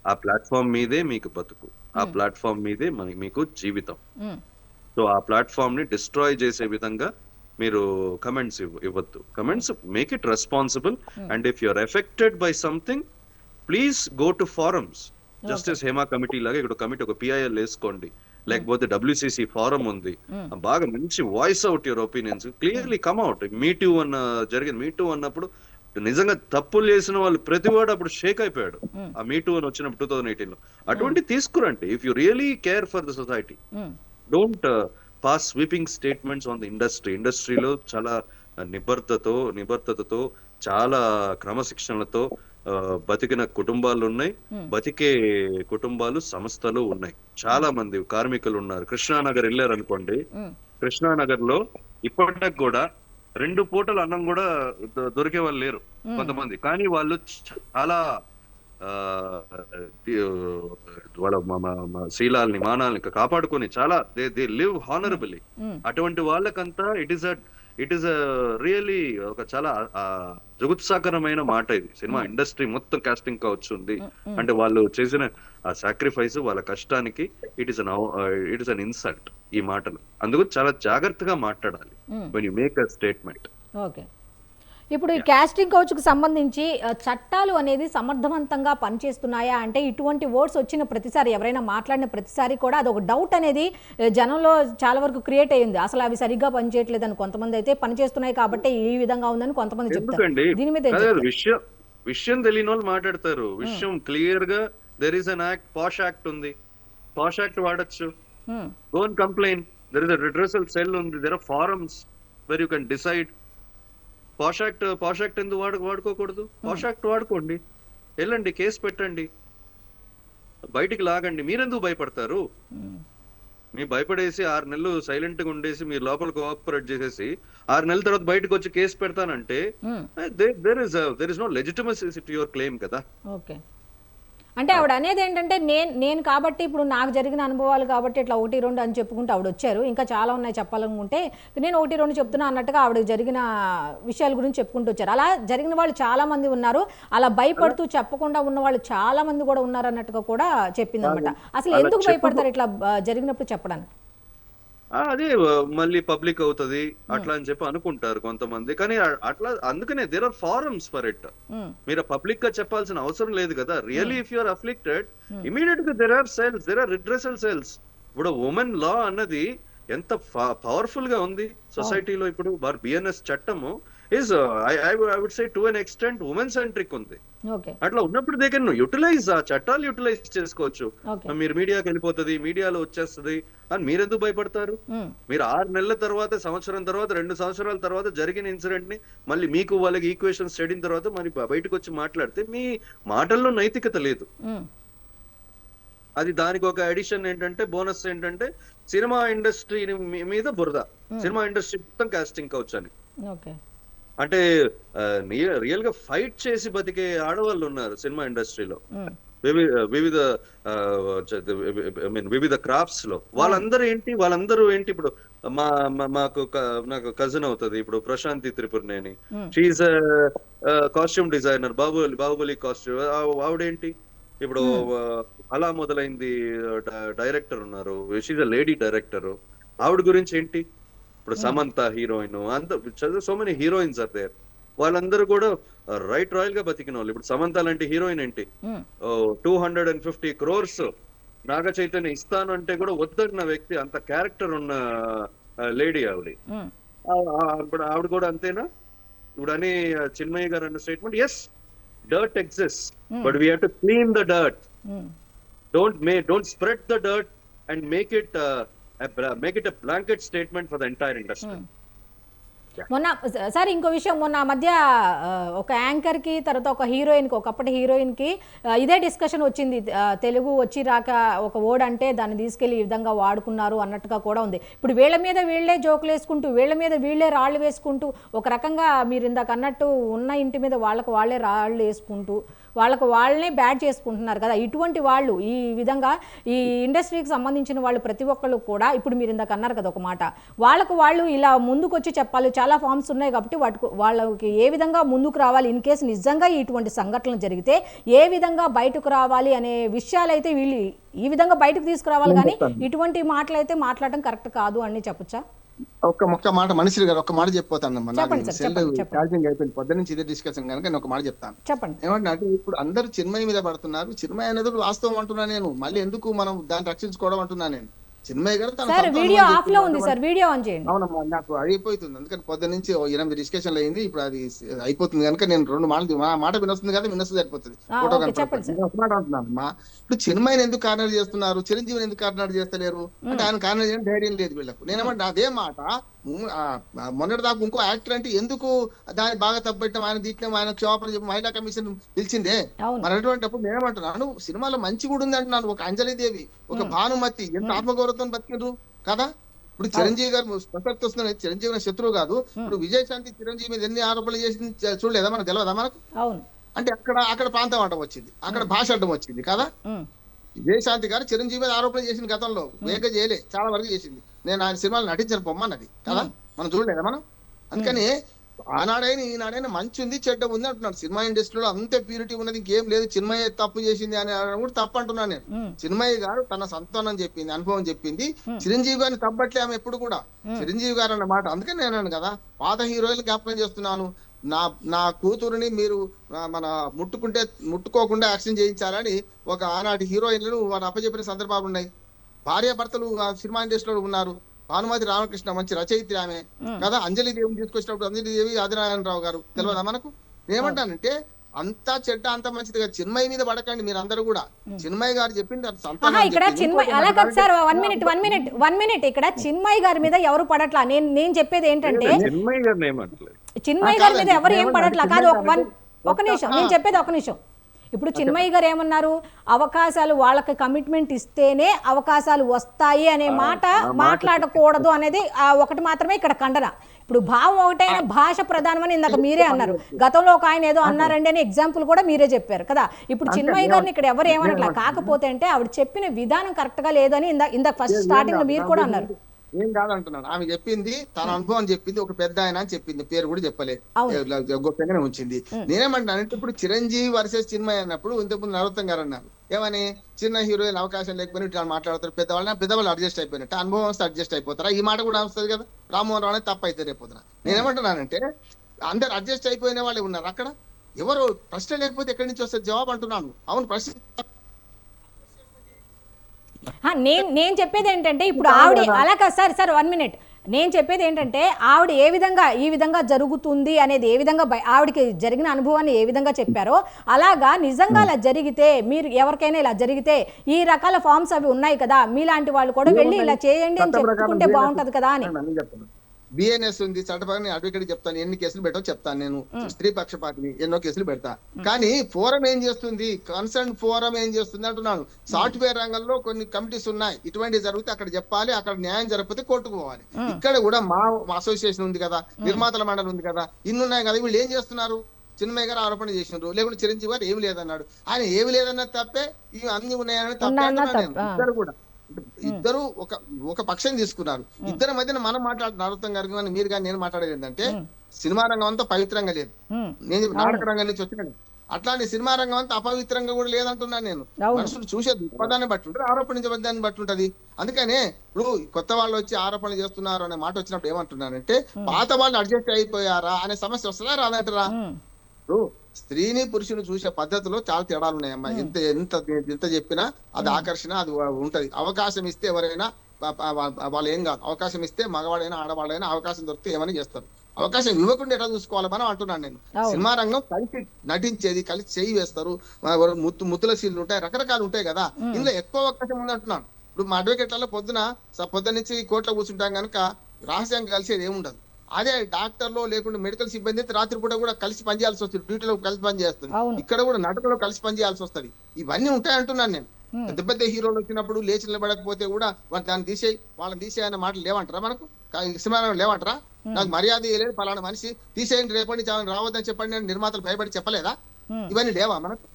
ఆ ప్లాట్ఫామ్ మీదే మీకు బతుకు, ఆ ప్లాట్ఫామ్ మీదే మీకు జీవితం. సో ఆ ప్లాట్ఫామ్ ని డిస్ట్రాయ్ చేసే విధంగా మీరు కమెంట్స్ ఇవ్వద్దు. Comments make it responsible. And if you're affected by something please go to forums. Justice Hema committee లాగా ఇక్కడ కమిటీ ఒక PIL వేసుకోండి, లేకపోతే WCC ఫారం ఉంది. బాగా మంచి voice out your opinions, clearly come out. Me too అన్న జరిగింది. మీటూ అన్నప్పుడు నిజంగా తప్పులు చేసిన వాళ్ళు ప్రతివాడు అప్పుడు షేక్ అయిపోయాడు. ఆ మీటూ అని వచ్చినప్పుడు 2018లో అటువంటి తీసుకురండి. If you really care for the society, don't pass sweeping statements on the industry. ఇండస్ట్రీలో చాలా నిబద్ధతతో చాలా క్రమశిక్షణలతో బతికిన కుటుంబాలు ఉన్నాయి, బతికే కుటుంబాలు సంస్థలు ఉన్నాయి. చాలా మంది కార్మికులు ఉన్నారు. కృష్ణానగర్ వెళ్ళారు అనుకోండి, కృష్ణానగర్ లో ఇప్పటికి కూడా 2 పూటలు అన్నం కూడా దొరికే వాళ్ళు లేరు కొంతమంది. కానీ వాళ్ళు చాలా వాళ్ళ శీలాల్ని మానాల్ని కాపాడుకొని చాలా దే లివ్ హానరబుల్లీ. అటువంటి వాళ్ళకంతా ఇట్ ఈస్ రియలీ ఒక చాలా జుగుత్సాకరమైన మాట ఇది. సినిమా ఇండస్ట్రీ మొత్తం కాస్టింగ్ కౌచ్ ఉంది అంటే వాళ్ళు చేసిన ఆ సాక్రిఫైస్, వాళ్ళ కష్టానికి ఇట్ ఈస్ అన్ ఇన్సల్ట్ ఈ మాటలు. అందుకు చాలా జాగ్రత్తగా మాట్లాడాలి when you make a statement. Okay, ఇప్పుడు ఈ కాస్టింగ్ కౌచ్కు సంబంధించి చట్టాలు అనేది సమర్థవంతంగా పనిచేస్తున్నాయా అంటే ఇటువంటి వర్డ్స్ వచ్చిన ప్రతిసారి ఎవరైనా మాట్లాడిన ప్రతిసారి కూడా అదొక డౌట్ అనేది జనంలో చాలా వరకు క్రియేట్ అయ్యింది. అసలు అవి సరిగ్గా పనిచేయట్లేదని కొంతమంది అయితే, పనిచేస్తున్నాయి కాబట్టి ఈ విధంగా ఉందని కొంతమంది చెప్తారు. దీని మీద విషయం తెలియని వాళ్ళు మాట్లాడతారు. విషయం క్లియర్ గా there is an act, POSH act ఉంది, పాష్ యాక్ట్ వాడచ్చు. Go and complain. There is a redressal cell ఉంది, there are forums where you can decide. POSH act ఎందుకు వాడుకోకూడదు? పాష్ యాక్ట్ వాడుకోండి, వెళ్ళండి, కేసు పెట్టండి, బయటికి లాగండి. మీరెందుకు భయపడతారు? మీ భయపడేసి 6 నెలలు సైలెంట్ గా ఉండేసి మీరు లోపల కోఆపరేట్ చేసేసి 6 నెలల తర్వాత బయటకు వచ్చి కేసు పెడతానంటే there is no legitimacy to your claim కదా. ఓకే, అంటే ఆవిడ అనేది ఏంటంటే నేను కాబట్టి ఇప్పుడు నాకు జరిగిన అనుభవాలు కాబట్టి ఇట్లా 1-2 అని చెప్పుకుంటే ఆవిడ వచ్చారు. ఇంకా చాలా ఉన్నాయి చెప్పాలనుకుంటే, నేను 1-2 చెప్తున్నా అన్నట్టుగా ఆవిడ జరిగిన విషయాల గురించి చెప్పుకుంటూ వచ్చారు. అలా జరిగిన వాళ్ళు చాలా మంది ఉన్నారు, అలా భయపడుతూ చెప్పకుండా ఉన్న వాళ్ళు చాలా మంది కూడా ఉన్నారు అన్నట్టుగా కూడా చెప్పింది అనమాట. అసలు ఎందుకు భయపడతారు ఇట్లా జరిగినప్పుడు చెప్పడానికి? అదే మళ్ళీ పబ్లిక్ అవుతుంది అట్లా అని చెప్పి అనుకుంటారు కొంతమంది. కానీ అట్లా అందుకనే there are forums for it. మీరు పబ్లిక్ గా చెప్పాల్సిన అవసరం లేదు కదా. Really if you are afflicted, immediate గా there are cells, there are redressal cells. ఇప్పుడు ఉమెన్ లా అన్నది ఎంత పవర్ఫుల్ గా ఉంది సొసైటీలో. ఇప్పుడు BNS చట్టము is I would say to an extent women centric ఉంది. అట్లా ఉన్నప్పుడు దే కెన్ యూటిలైజ్, ఆ చట్టాలు యూటిలైజ్ చేసుకోవచ్చు. మీరు మీడియాకి వెళ్ళిపోతుంది, మీడియాలో వచ్చేస్తుంది అని మీరెందుకు భయపడతారు? మీరు 6 నెలల తర్వాత, సంవత్సరం తర్వాత, 2 సంవత్సరాల తర్వాత జరిగిన ఇన్సిడెంట్ ని మళ్ళీ మీకు వాళ్ళకి ఈక్వేషన్ స్టడీ తర్వాత మరి బయటకు వచ్చి మాట్లాడితే మీ మాటల్లో నైతికత లేదు. అది దానికి ఒక అడిషన్ ఏంటంటే, బోనస్ ఏంటంటే సినిమా ఇండస్ట్రీ మీద బురద, సినిమా ఇండస్ట్రీ మొత్తం కాస్టింగ్ కౌచ్ అని. అంటే రియల్ గా ఫైట్ చేసి బతికే ఆడవాళ్ళు ఉన్నారు సినిమా ఇండస్ట్రీలో, వివిధ క్రాఫ్ట్స్ లో. వాళ్ళందరూ ఏంటి ఇప్పుడు నాకు కజిన్ అవుతుంది ఇప్పుడు Prashanti Tripuraneni. She's costume designer, Baahubali costume. ఆవిడేంటి ఇప్పుడు అలా మొదలైంది. డైరెక్టర్ ఉన్నారు, షీఈస్ అ లేడీ డైరెక్టర్. ఆవిడ గురించి ఏంటి? ఇప్పుడు సమంత హీరోయిన్, అంత so many heroines are there. వాళ్ళందరూ కూడా రైట్ రాయల్ గా బతికిన వాళ్ళు. ఇప్పుడు సమంత లాంటి హీరోయిన్ ఏంటి, 250 crores నాగ చైతన్య ఇస్తాను అంటే కూడా వద్దన్న వ్యక్తి, అంత క్యారెక్టర్ ఉన్న లేడీ ఆవిడ. ఇప్పుడు ఆవిడ కూడా అంతేనా? ఇప్పుడు అని చిన్మయ్య గారు అన్న statement, yes dirt exists, but we have to clean the dirt. Don't spread the dirt and make it a blanket statement for the entire industry. మొన్న సార్ ఇంకో విషయం, మొన్న మధ్య ఒక యాంకర్కి తర్వాత ఒక హీరోయిన్కి, ఒకప్పటి హీరోయిన్కి ఇదే డిస్కషన్ వచ్చింది. తెలుగు వచ్చి రాక ఒక వర్డ్ అంటే దాన్ని తీసుకెళ్ళి ఈ విధంగా వాడుకున్నారు అన్నట్టుగా కూడా ఉంది. ఇప్పుడు వీళ్ళ మీద వీళ్ళే జోకులు వేసుకుంటూ, వీళ్ళ మీద వీళ్ళే రాళ్ళు వేసుకుంటూ, ఒక రకంగా మీరు ఇందాక అన్నట్టు ఉన్న ఇంటి మీద వాళ్ళకు వాళ్ళే రాళ్ళు వేసుకుంటూ వాళ్ళకు వాళ్ళనే బ్యాడ్ చేసుకుంటున్నారు కదా. ఇటువంటి వాళ్ళు ఈ విధంగా ఈ ఇండస్ట్రీకి సంబంధించిన వాళ్ళు ప్రతి ఒక్కళ్ళు కూడా, ఇప్పుడు మీరు ఇందాక అన్నారు కదా ఒక మాట, వాళ్ళకు వాళ్ళు ఇలా ముందుకు వచ్చి చెప్పాలి. చాలా ఫార్మ్స్ ఉన్నాయి కాబట్టి వాళ్ళకి ఏ విధంగా ముందుకు రావాలి, ఇన్ కేసు నిజంగా ఇటువంటి సంఘటనలు జరిగితే ఏ విధంగా బయటకు రావాలి అనే విషయాలు అయితే వీళ్ళు ఈ విధంగా బయటకు తీసుకురావాలి. కానీ ఇటువంటి మాటలు అయితే మాట్లాడడం కరెక్ట్ కాదు అని చెప్పొచ్చా? ఒక్క మాట మనిషి గారు ఒక్క మాట చెప్పిపోతానమ్మా. ఛార్జింగ్ అయిపోయింది పొద్దు నుంచి ఇదే డిస్కషన్ కనుక నేను ఒక మాట చెప్తాను. చెప్పండి. ఏమంటే ఇప్పుడు అందరూ చిన్మయి మీద పడుతున్నారు. చిన్మయి అనేది వాస్తవం అంటున్నా నేను, మళ్ళీ ఎందుకు మనం దాన్ని రక్షించుకోవడం అంటున్నా నేను. చిన్మయి గారు వీడియో ఆఫ్ లో ఉంది సార్, వీడియో ఆన్ చేయండి. అవునమ్మా, నాకు అయిపోతుంది. అందుకని పొద్దు నుంచి 8 డిస్కషన్లు అయింది, ఇప్పుడు అది అయిపోతుంది కనుక నేను 2 మాటలు మాట వినొస్తుంది కదా, వినొస్తుంది సరిపోతుంది. ఫోటో అంటున్నానమ్మా. ఇప్పుడు చిన్మయిని ఎందుకు కార్నర్ చేస్తున్నారు, చిరంజీవిని ఎందుకు కార్నర్ చేస్తలేరు అంటే ఆయన కార్నర్ చేయడం ధైర్యం లేదు వీళ్ళకు. నేనేమంటే అదే మాట మొన్నటి దాకా ఇంకో యాక్టర్ అంటే ఎందుకు దాన్ని బాగా తప్పట్టడం, ఆయన దీక్షం, ఆయన క్షమాపణ చెప్పి మహిళా కమిషన్ పిలిచిందే. మరి అటువంటిప్పుడు నేనేమంటున్నాను, సినిమాలో మంచి కూడా ఉంది అంటున్నాను. ఒక అంజలిదేవి, ఒక భానుమతి ఎంత ఆత్మగౌరవంతో బతికిండ్రు కదా. ఇప్పుడు చిరంజీవి గారు ప్రసక్తి వస్తున్న చిరంజీవి శత్రువు కాదు. ఇప్పుడు విజయశాంతి చిరంజీవి మీద ఎన్ని ఆరోపణలు చేసింది చూడలేదా, మనకు తెలియదా మనకు? అంటే అక్కడ ప్రాంతం అడ్డం వచ్చింది, అక్కడ భాష అడ్డం వచ్చింది కదా. విజయశాంతి గారు చిరంజీవి మీద ఆరోపణ చేసింది గతంలో, వేగ చేయలే, చాలా వరకు చేసింది. నేను ఆయన సినిమాలు నటించాను పొమ్మన్నది కదా, మనం చూడలేదా మనం? అందుకని ఆనాడైనా ఈనాడైనా మంచి ఉంది చెడ్డ ఉంది అంటున్నాడు. సినిమా ఇండస్ట్రీలో అంతే ప్యూరిటీ ఉన్నది, ఇంకేం లేదు. చిన్మయ్య తప్పు చేసింది అని కూడా తప్పు అంటున్నాను నేను. చిన్మయ్య గారు తన సంతానం చెప్పింది, అనుభవం చెప్పింది. చిరంజీవి గారిని తప్పట్లే ఆమె ఎప్పుడు కూడా, చిరంజీవి గారు అన్నమాట. అందుకని నేను అన్నాను కదా, పాత హీరోయిన్లు జ్ఞాపకం చేస్తున్నాను. నా కూతురుని మీరు మన ముట్టుకోకుండా యాక్షన్ చేయించాలని ఒక ఆనాటి హీరోయిన్లను వారు అప్పచెప్పిన సందర్భాలు ఉన్నాయి. భార్యాభర్తలు సినిమా ఇండస్ట్రీలో ఉన్నారు. భానుమతి రామకృష్ణ మంచి రచయిత్రి ఆమె కదా. అంజలి దేవిని తీసుకొచ్చినప్పుడు అంజలి దేవి ఆదినారాయణరావు గారు తెలియదా మనకు? నేనేమంటానంటే అంతా చెడ్డ అంత మంచిది కదా, చిన్మయి మీద పడకండి మీరు అందరూ కూడా. చిన్మయి గారు చెప్పింది ఇక్కడ చిన్మయి అలా కాదు సార్, వన్ మినిట్ ఇక్కడ చిన్మయి గారి మీద ఎవరు పడట్లా. నేను చెప్పేది ఏంటంటే చిన్మయి గారి మీద ఎవరు ఏం పడట్లా కాదు. ఒక నిమిషం నేను చెప్పేది, ఒక నిమిషం. ఇప్పుడు చిన్మయి గారు ఏమన్నారు, అవకాశాలు వాళ్ళకి కమిట్మెంట్ ఇస్తేనే అవకాశాలు వస్తాయి అనే మాట మాట్లాడకూడదు అనేది ఒకటి మాత్రమే ఇక్కడ ఖండన. ఇప్పుడు భావం ఒకటైన భాష ప్రధానమని ఇందాక మీరే అన్నారు. గతంలో ఒక ఆయన ఏదో అన్నారండి అనే ఎగ్జాంపుల్ కూడా మీరే చెప్పారు కదా. ఇప్పుడు చిన్మయి గారిని ఇక్కడ ఎవరు ఏమనట్లా. కాకపోతే అంటే ఆవిడ చెప్పిన విధానం కరెక్ట్ గా లేదని ఇందాక ఫస్ట్ స్టార్టింగ్ లో మీరు కూడా అన్నారు. ఏం కాదంటున్నాను, ఆమె చెప్పింది తన అనుభవం చెప్పింది, ఒక పెద్ద ఆయన అని చెప్పింది, పేరు కూడా చెప్పలేదు, గొప్పగానే ఉంచింది. నేనేమంటానంటే ఇప్పుడు చిరంజీవి వర్సెస్ చిన్మయి అన్నప్పుడు ఇంతకుముందు నరోత్తం గారు అన్నారు ఏమని, చిన్న హీరోయిన్ అవకాశం లేకపోయినా ఇట్లా మాట్లాడతారు, పెద్దవాళ్ళు అడ్జస్ట్ అయిపోయినట్టు, అనుభవం వస్తే అడ్జస్ట్ అయిపోతారా? ఈ మాట కూడా వస్తుంది కదా, రామ్మోహన్ రావు అనేది తప్ప అయితే రేపోతున్నా. నేనేమంటున్నానంటే అందరు అడ్జస్ట్ అయిపోయిన వాళ్ళే ఉన్నారు అక్కడ. ఎవరు ప్రశ్న లేకపోతే ఎక్కడి నుంచి వస్తుంది జవాబు అంటున్నాను. అవును, ప్రశ్న నేను చెప్పేది ఏంటంటే ఇప్పుడు ఆవిడ అలా కాదు సార్ 1 మినిట్. నేను చెప్పేది ఏంటంటే ఆవిడ ఈ విధంగా జరుగుతుంది అనేది, ఏ విధంగా ఆవిడకి జరిగిన అనుభవాన్ని ఏ విధంగా చెప్పారో అలాగా నిజంగా అలా జరిగితే, మీరు ఎవరికైనా ఇలా జరిగితే ఈ రకాల ఫార్మ్స్ అవి ఉన్నాయి కదా, మీలాంటి వాళ్ళు కూడా వెళ్ళి ఇలా చేయండి అని చెప్పుకుంటే బాగుంటది కదా అని. బిఎన్ఎస్ ఉంది, చట్టపరంగా అడ్వకేట్ చెప్తాను, ఎన్ని కేసులు పెట్టో చెప్తాను నేను, స్త్రీ పక్షపాతిని ఎన్నో కేసులు పెడతా. కానీ ఫోరం ఏం చేస్తుంది, కన్సర్న్ ఫోరం ఏం చేస్తుంది అంటున్నాను. సాఫ్ట్వేర్ రంగంలో కొన్ని కమిటీస్ ఉన్నాయి, ఇటువంటివి జరిగితే అక్కడ చెప్పాలి, అక్కడ న్యాయం జరగకపోతే కోర్టుకు పోవాలి. ఇక్కడ కూడా మా అసోసియేషన్ ఉంది కదా, నిర్మాతల మండలి ఉంది కదా, ఇన్ని ఉన్నాయి కదా. వీళ్ళు ఏం చేస్తున్నారు, చిన్మయ్య గారు ఆరోపణ చేసినారు, లేకుంటే చిరంజీవి గారు ఏమి లేదన్నాడు. ఆయన ఏమి లేదన్నది తప్పే, ఇవి అన్ని ఉన్నాయని తప్పే. ఇద్దరు కూడా ఇద్దరు ఒక పక్షం తీసుకున్నారు. ఇద్దరి మధ్యన మనం నరోత్తం గారు కానీ మీరు కానీ నేను మాట్లాడేది ఏంటంటే, సినిమా రంగం అంతా పవిత్రంగా లేదు. నేను నాటక రంగం నుంచి వచ్చినాను. అట్లాంటి సినిమా రంగం అంతా అపవిత్రంగా కూడా లేదంటున్నాను నేను. అవును. మనుషులు చూసే దృక్పథాన్ని బట్టి ఉంటుంది, ఆరోపణించే దాన్ని బట్టి ఉంటది. అందుకనే ఇప్పుడు కొత్త వాళ్ళు వచ్చి ఆరోపణలు చేస్తున్నారు అనే మాట వచ్చినప్పుడు ఏమంటున్నానంటే పాత వాళ్ళు అడ్జస్ట్ అయిపోయారా అనే సమస్య వస్తుందా రాదంటారా? ఇప్పుడు స్త్రీని పురుషుని చూసే పద్ధతిలో చాలా తేడాలు ఉన్నాయమ్మా. ఎంత ఎంత ఎంత చెప్పినా అది ఆకర్షణ, అది ఉంటది. అవకాశం ఇస్తే ఎవరైనా వాళ్ళు ఏం కాదు, అవకాశం ఇస్తే మగవాడైనా ఆడవాళ్ళైనా అవకాశం దొరికితే ఏమని చేస్తారు. అవకాశం ఇవ్వకుండా ఎట్లా చూసుకోవాలి మనం అంటున్నాను నేను. సినిమా రంగం కలిసి నటించేది, కలిసి చేయి వేస్తారు, ముద్దుల సీన్లు ఉంటాయి, రకరకాలు ఉంటాయి కదా. ఇందులో ఎక్కువ అవకాశం ఉంది అంటున్నాను. ఇప్పుడు మా అడ్వకేట్లలో పొద్దున్న నుంచి కోర్టులో కూర్చుంటాం కనుక రహస్యంగా కలిసేది ఏముండదు. అదే డాక్టర్లో లేకుండా మెడికల్ సిబ్బంది అయితే రాత్రిపూట కూడా కలిసి పనిచేయాల్సి వస్తుంది, డ్యూటీలో కలిసి పనిచేస్తుంది, ఇక్కడ కూడా నటనలో కలిసి పనిచేయాల్సి వస్తుంది. ఇవన్నీ ఉంటాయి అంటున్నాను నేను. పెద్ద పెద్ద హీరోలు వచ్చినప్పుడు లేచి నిలబడకపోతే కూడా దాన్ని తీసేయి వాళ్ళని తీసేయి అనే మాటలు లేవంటారా మనకు? సినిమా లేవంటారా? నాకు మర్యాద లేదు పలానా మనిషి తీసేయండి, రేపటి నుంచి రావద్దని చెప్పండి నేను నిర్మాతలు భయపడి చెప్పలేదా? ఇవన్నీ లేవా మనకు?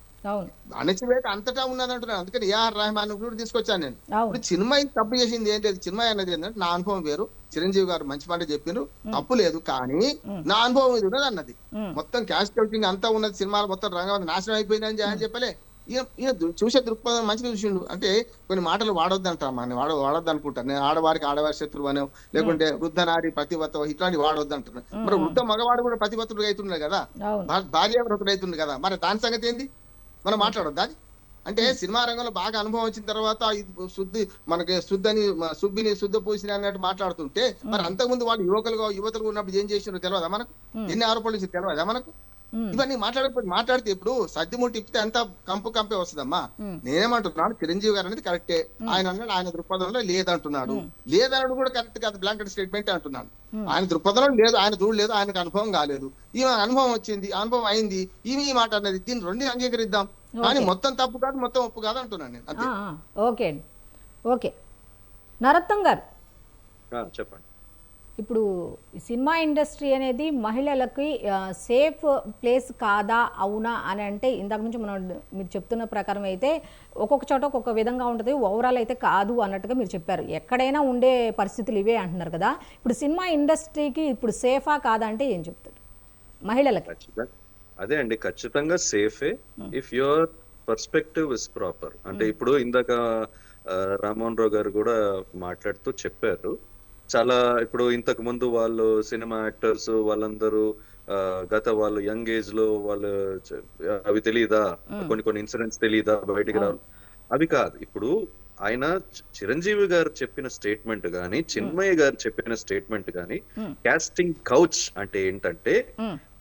అణచివేత అంతటా ఉన్నదంటున్నాను. అందుకని ఏఆర్ రెహమాన్ కూడా తీసుకొచ్చాను నేను. ఇప్పుడు చిన్మయి తప్పు చేసింది ఏం లేదు. చిన్మయి అనేది ఏంటంటే నా అనుభవం వేరు, చిరంజీవి గారు మంచి మాట చెప్పినారు, తప్పు లేదు, కానీ నా అనుభవం ఇది ఉన్నది అన్నది. మొత్తం క్యాష్ కౌంటింగ్ అంతా ఉన్నది, సినిమాలు మొత్తం రంగం నాశనం అయిపోయిందని అని చెప్పలే. ఈయన చూసే దృక్పథం మంచిగా చూసిండు. అంటే కొన్ని మాటలు వాడొద్దంటామా, వాడొద్దు అనుకుంటాను నేను. ఆడవారి శత్రువు అనో లేకుంటే వృద్ధ నారి ప్రతివత ఇట్లాంటి వాడొద్దు అంటున్నాను. మరి వృద్ధ మగవాడు కూడా ప్రతివతుడు అవుతున్నాడు కదా, భార్యావ్రతుడు అవుతుంది కదా, మరి దాని సంగతి ఏంది మనం మాట్లాడొద్దా? అంటే సినిమా రంగంలో బాగా అనుభవం వచ్చిన తర్వాత మనకి సుబ్బిని శుద్ధ పూసిన అన్నట్టు మాట్లాడుతుంటే మరి అంతకుముందు వాళ్ళు యువతలు ఉన్నప్పుడు ఏం చేసినారో తెలియదా మనకు? ఎన్ని ఆరోపణలు చేసి తెలియదా మనకు? ఇవన్నీ మాట్లాడితే ఇప్పుడు సర్దిముట్టి ఇప్పితే అంతా కంపే వస్తుందమ్మా. నేనేమంటున్నాను, చిరంజీవి గారు అనేది కరెక్టే. ఆయన అన్నాడు ఆయన దృక్పథంలో లేదంటున్నాడు. లేదన్నాడు కూడా కరెక్ట్ కాదు, బ్లాంకెట్ స్టేట్మెంట్ అంటున్నాను. ఆయన దృక్పథంలో లేదు, ఆయన చూడలేదు, ఆయనకు అనుభవం కాలేదు. ఈమె అనుభవం వచ్చింది, అనుభవం అయింది, ఈ మాట అన్నది, దీన్ని రెండు అంగీకరిద్దాం. కానీ మొత్తం తప్పు కాదు, మొత్తం ఒప్పు కాదు అంటున్నాను నేను. అంతే. ఓకే అండి, ఓకే. నరోత్తం గారు చెప్పండి. ఇప్పుడు సినిమా ఇండస్ట్రీ అనేది మహిళలకి సేఫ్ ప్లేస్ కాదా అవునా అని అంటే ఇందాక నుంచి మీరు చెప్తున్న ప్రకారం అయితే ఒక్కొక్క చోట ఒక్కొక్క విధంగా ఉంటుంది, ఓవరాల్ అయితే కాదు అన్నట్టుగా మీరు చెప్పారు. ఎక్కడైనా ఉండే పరిస్థితులు ఇవే అంటున్నారు కదా. ఇప్పుడు సినిమా ఇండస్ట్రీకి ఇప్పుడు సేఫా కాదా అంటే ఏం చెప్తారు మహిళలకి? అదే అండి, ఖచ్చితంగా సేఫే if your perspective is proper. అంటే ఇప్పుడు ఇందాక రామ్మోహన్ రావు గారు కూడా మాట్లాడుతూ చెప్పారు, చాలా ఇప్పుడు ఇంతకు ముందు వాళ్ళు సినిమా యాక్టర్స్ వాళ్ళందరూ గత వాళ్ళు యంగ్ ఏజ్ లో వాళ్ళు అవి తెలియదా, కొన్ని ఇన్సిడెంట్స్ తెలియదా బయటికి రావు, అవి కాదు. ఇప్పుడు ఆయన చిరంజీవి గారు చెప్పిన స్టేట్మెంట్ గాని, చిన్మయ్య గారు చెప్పిన స్టేట్మెంట్ గాని, కాస్టింగ్ కౌచ్ అంటే ఏంటంటే,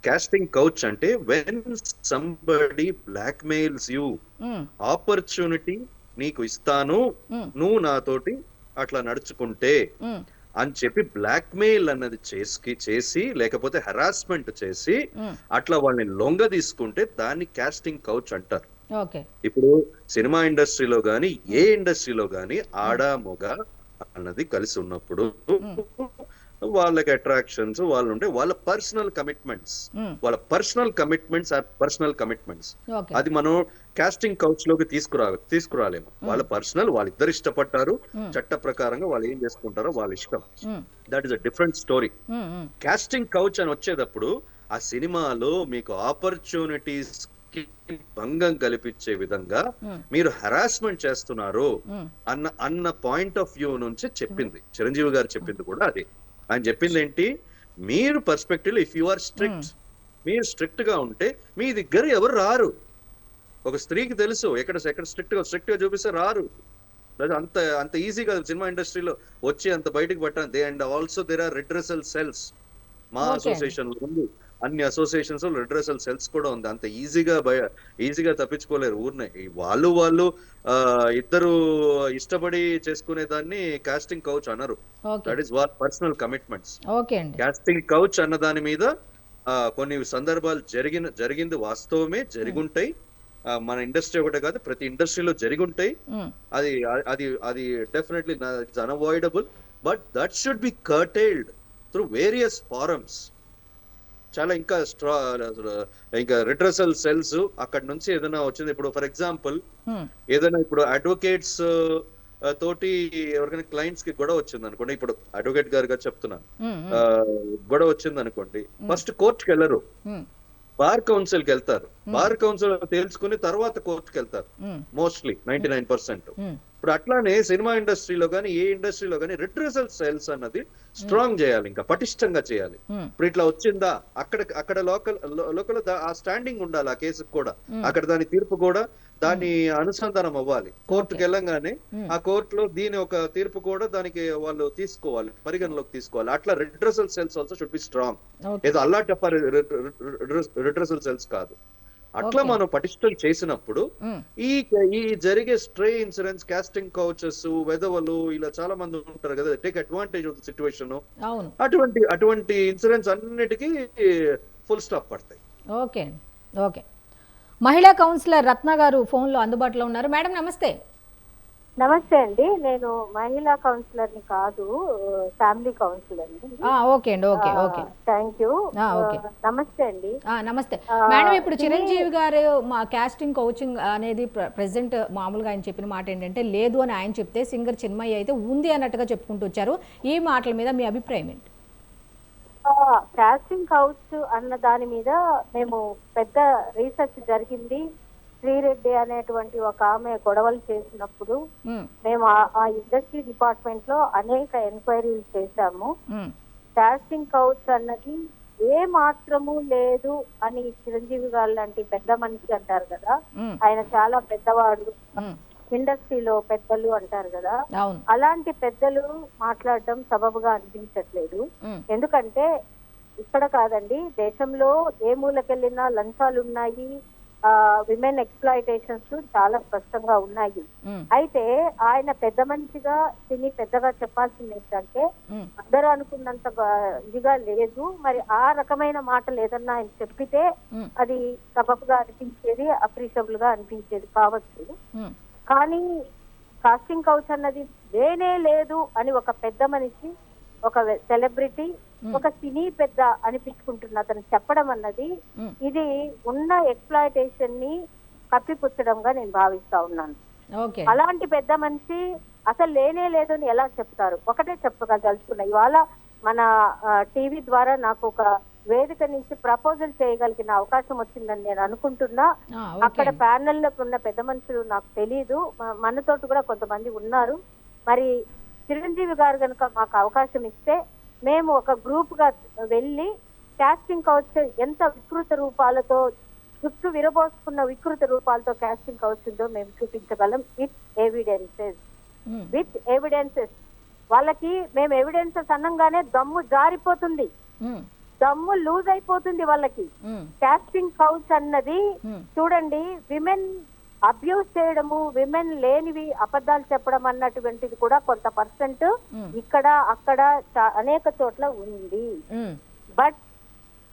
కాస్టింగ్ కౌచ్ అంటే when somebody blackmails you, opportunity నీకు ఇస్తాను, నువ్వు నాతోటి అట్లా నడుచుకుంటే అని చెప్పి బ్లాక్మెయిల్ అన్నది చేసి లేకపోతే హెరాస్మెంట్ చేసి అట్లా వాళ్ళని లొంగ తీసుకుంటే దాన్ని కాస్టింగ్ కౌచ్ అంటారు. ఇప్పుడు సినిమా ఇండస్ట్రీలో గాని ఏ ఇండస్ట్రీలో గాని ఆడ మొగ అన్నది కలిసి ఉన్నప్పుడు వాళ్ళకి అట్రాక్షన్స్ వాళ్ళు ఉంటే వాళ్ళ personal commitments are personal commitments. అది మనం కాస్టింగ్ కౌచ్ లోకి తీసుకురాలేము. వాళ్ళ పర్సనల్, వాళ్ళిద్దరు ఇష్టపడ్డారు, చట్ట ప్రకారంగా వాళ్ళు ఏం చేసుకుంటారో వాళ్ళ ఇష్టం. That is a different story. Casting couch అని వచ్చేటప్పుడు ఆ సినిమాలో మీకు ఆపర్చునిటీస్ కి భంగం కల్పించే విధంగా మీరు హెరాస్మెంట్ చేస్తున్నారు అన్న పాయింట్ ఆఫ్ వ్యూ నుంచి చెప్పింది చిరంజీవి గారు. చెప్పింది కూడా అదే. ఆయన చెప్పింది ఏంటి, మీరు perspective if you are strict, మీరు స్ట్రిక్ట్ గా ఉంటే మీ దగ్గర ఎవరు రారు. ఒక స్త్రీకి తెలుసు ఎక్కడ స్ట్రిక్ట్ గా చూపిస్తే రారు. అంత ఈజీ కాదు సినిమా ఇండస్ట్రీలో వచ్చి అంత బయటకు పట్టాలి. And also there are redressal cells. మా అసోసియేషన్ లో ఉంది, అన్ని అసోసియేషన్స్ రిడ్రెసల్ సెల్స్ కూడా ఉంది. అంత ఈజీగా తప్పించుకోలేరు ఊరినే. వాళ్ళు ఇద్దరు ఇష్టపడి చేసుకునే దాన్ని కాస్టింగ్ కౌచ్ అనరు. That is what personal commitments. Casting couch అన్న దాని మీద కొన్ని సందర్భాలు జరిగింది వాస్తవమే, జరుగుంటాయి. మన ఇండస్ట్రీ ఒకటే కాదు, ప్రతి ఇండస్ట్రీలో జరుగుంటాయి. అది definitely it's unavoidable, but that should be curtailed through various forums. చాలా ఇంకా రిడ్రెసల్ సెల్స్ అక్కడ నుంచి ఏదైనా వచ్చింది. ఇప్పుడు ఫర్ ఎగ్జాంపుల్ ఏదైనా ఇప్పుడు అడ్వకేట్స్ తోటి ఎవరికైనా క్లయింట్స్ కి గొడవ వచ్చింది అనుకోండి, ఇప్పుడు అడ్వకేట్ గారుగా చెప్తున్నాను, గొడవ వచ్చింది అనుకోండి, ఫస్ట్ కోర్టుకి వెళ్ళరు, బార్ కౌన్సిల్ కి వెళ్తారు. బార్ కౌన్సిల్ తేల్చుకుని తర్వాత కోర్టుకి వెళ్తారు మోస్ట్లీ 99%. ఇప్పుడు అట్లానే సినిమా ఇండస్ట్రీలో కానీ ఏ ఇండస్ట్రీలో కానీ రిట్రెసల్ సెల్స్ అన్నది స్ట్రాంగ్ చేయాలి, ఇంకా పటిష్టంగా చేయాలి. ఇప్పుడు ఇట్లా వచ్చిందా అక్కడ లోకల్ ఆ స్టాండింగ్ ఉండాలి ఆ కేసుకు కూడా, అక్కడ దాని తీర్పు కూడా దాని అనుసంధానం అవ్వాలి. కోర్టుకు వెళ్ళంగానే ఆ కోర్టులో దీని ఒక తీర్పు కూడా దానికి వాళ్ళు తీసుకోవాలి, పరిగణలోకి తీసుకోవాలి. అట్లా redressal cells also should be strong. ఏదో అల్లా టప్ప రిట్రెసల్ సెల్స్ కాదు. అట్లా మనం పటిష్టం చేసినప్పుడు ఈ జరిగే స్ట్రే ఇన్సూరెన్స్, కాస్టింగ్ కౌచెస్, వెధవలు ఇలా చాలా మంది ఉంటారు కదా, take advantage of the situation, అటువంటి ఇన్సూరెన్స్ అన్నిటికీ ఫుల్ స్టాప్ పడతాయి. Okay okay. మహిళా కౌన్సిలర్ రత్న గారు ఫోన్ లో అందుబాటులో ఉన్నారు. మేడం నమస్తే. నమస్తే అండి, నేను మహిళా కౌన్సిలర్ ని కాదు, ఫ్యామిలీ కౌన్సిలర్ ని. ఓకే అండి. Okay okay, thank you. నమస్తే అండి. నమస్తే మేడం. ఇప్పుడు చిరంజీవి గారు మా కాస్టింగ్ కోచింగ్ అనేది ప్రెసెంట్ మామూలుగా ఆయన చెప్పిన మాట ఏంటంటే లేదు అని ఆయన చెప్తే, సింగర్ చిన్మయ్య అయితే ఉంది అన్నట్టుగా చెప్పుకుంటూ వచ్చారు. ఈ మాటల మీద మీ అభిప్రాయం ఏంటి? కాస్టింగ్ కౌచ్ అన్న దాని మీద మేము పెద్ద రీసెర్చ్ జరిగింది. శ్రీరెడ్డి అనేటువంటి ఒక ఆమె గొడవలు చేసినప్పుడు మేము ఆ ఇండస్ట్రీ డిపార్ట్మెంట్ లో అనేక ఎంక్వైరీలు చేశాము. కాస్టింగ్ కౌచ్ అన్నది ఏ మాత్రము లేదు అని చిరంజీవి గారు లాంటి పెద్ద మనిషి అంటారు కదా, ఆయన చాలా పెద్దవాడు, ఇండస్ట్రీలో పెద్దలు అంటారు కదా, అలాంటి పెద్దలు మాట్లాడడం సబబుగా అనిపించట్లేదు. ఎందుకంటే ఇక్కడ కాదండి, దేశంలో ఏ మూలకెళ్ళినా లంచాలు ఉన్నాయి, విమెన్ ఎక్స్ప్లాయిటేషన్స్ చాలా స్పష్టంగా ఉన్నాయి. అయితే ఆయన పెద్ద మనిషిగా తిని పెద్దగా చెప్పాల్సింది ఏంటంటే అందరూ అనుకున్నంత ఇదిగా లేదు, మరి ఆ రకమైన మాటలు ఏదన్నా ఆయన చెప్పితే అది సబబుగా అనిపించేది, అప్రిషియబుల్ గా అనిపించేది కావచ్చు. కానీ కాస్టింగ్ కౌచ్ అన్నది లేనే లేదు అని ఒక పెద్ద మనిషి, ఒక సెలబ్రిటీ, ఒక సినీ పెద్ద అనిపించుకుంటున్న అతను చెప్పడం అన్నది ఇది ఉన్న ఎక్స్ప్లాయిటేషన్ ని కప్పిపుచ్చడంగా నేను భావిస్తా ఉన్నాను. అలాంటి పెద్ద మనిషి అసలు లేనే లేదు అని ఎలా చెప్తారు? ఒకటే చెప్పగలుచుకున్నా, ఇవాళ మన టీవీ ద్వారా నాకు ఒక వేదిక నుంచి ప్రపోజల్ చేయగలిగిన అవకాశం వచ్చిందని నేను అనుకుంటున్నా. అక్కడ ప్యానెల్ లో ఉన్న పెద్ద మనుషులు నాకు తెలీదు, మనతోటి కూడా కొంతమంది ఉన్నారు. మరి చిరంజీవి గారు కనుక మాకు అవకాశం ఇస్తే మేము ఒక గ్రూప్ గా వెళ్ళి కాస్టింగ్ కౌచ్ ఎంత వికృత రూపాలతో, చుట్టూ విరబోసుకున్న వికృత రూపాలతో కాస్టింగ్ కౌచ్ ఉందో మేము చూపించగలం విత్ ఎవిడెన్సెస్. వాళ్ళకి మేము ఎవిడెన్సెస్ అన్నంగానే దమ్ము జారిపోతుంది, దమ్ము లూజ్ అయిపోతుంది వాళ్ళకి. కాస్టింగ్ కౌచ్ అన్నది చూడండి, విమెన్ అబ్యూస్ చేయడము, విమెన్ లేనివి అబద్ధాలు చెప్పడం అన్నటువంటిది కూడా కొంత పర్సెంట్ ఇక్కడ అక్కడ అనేక చోట్ల ఉంది. బట్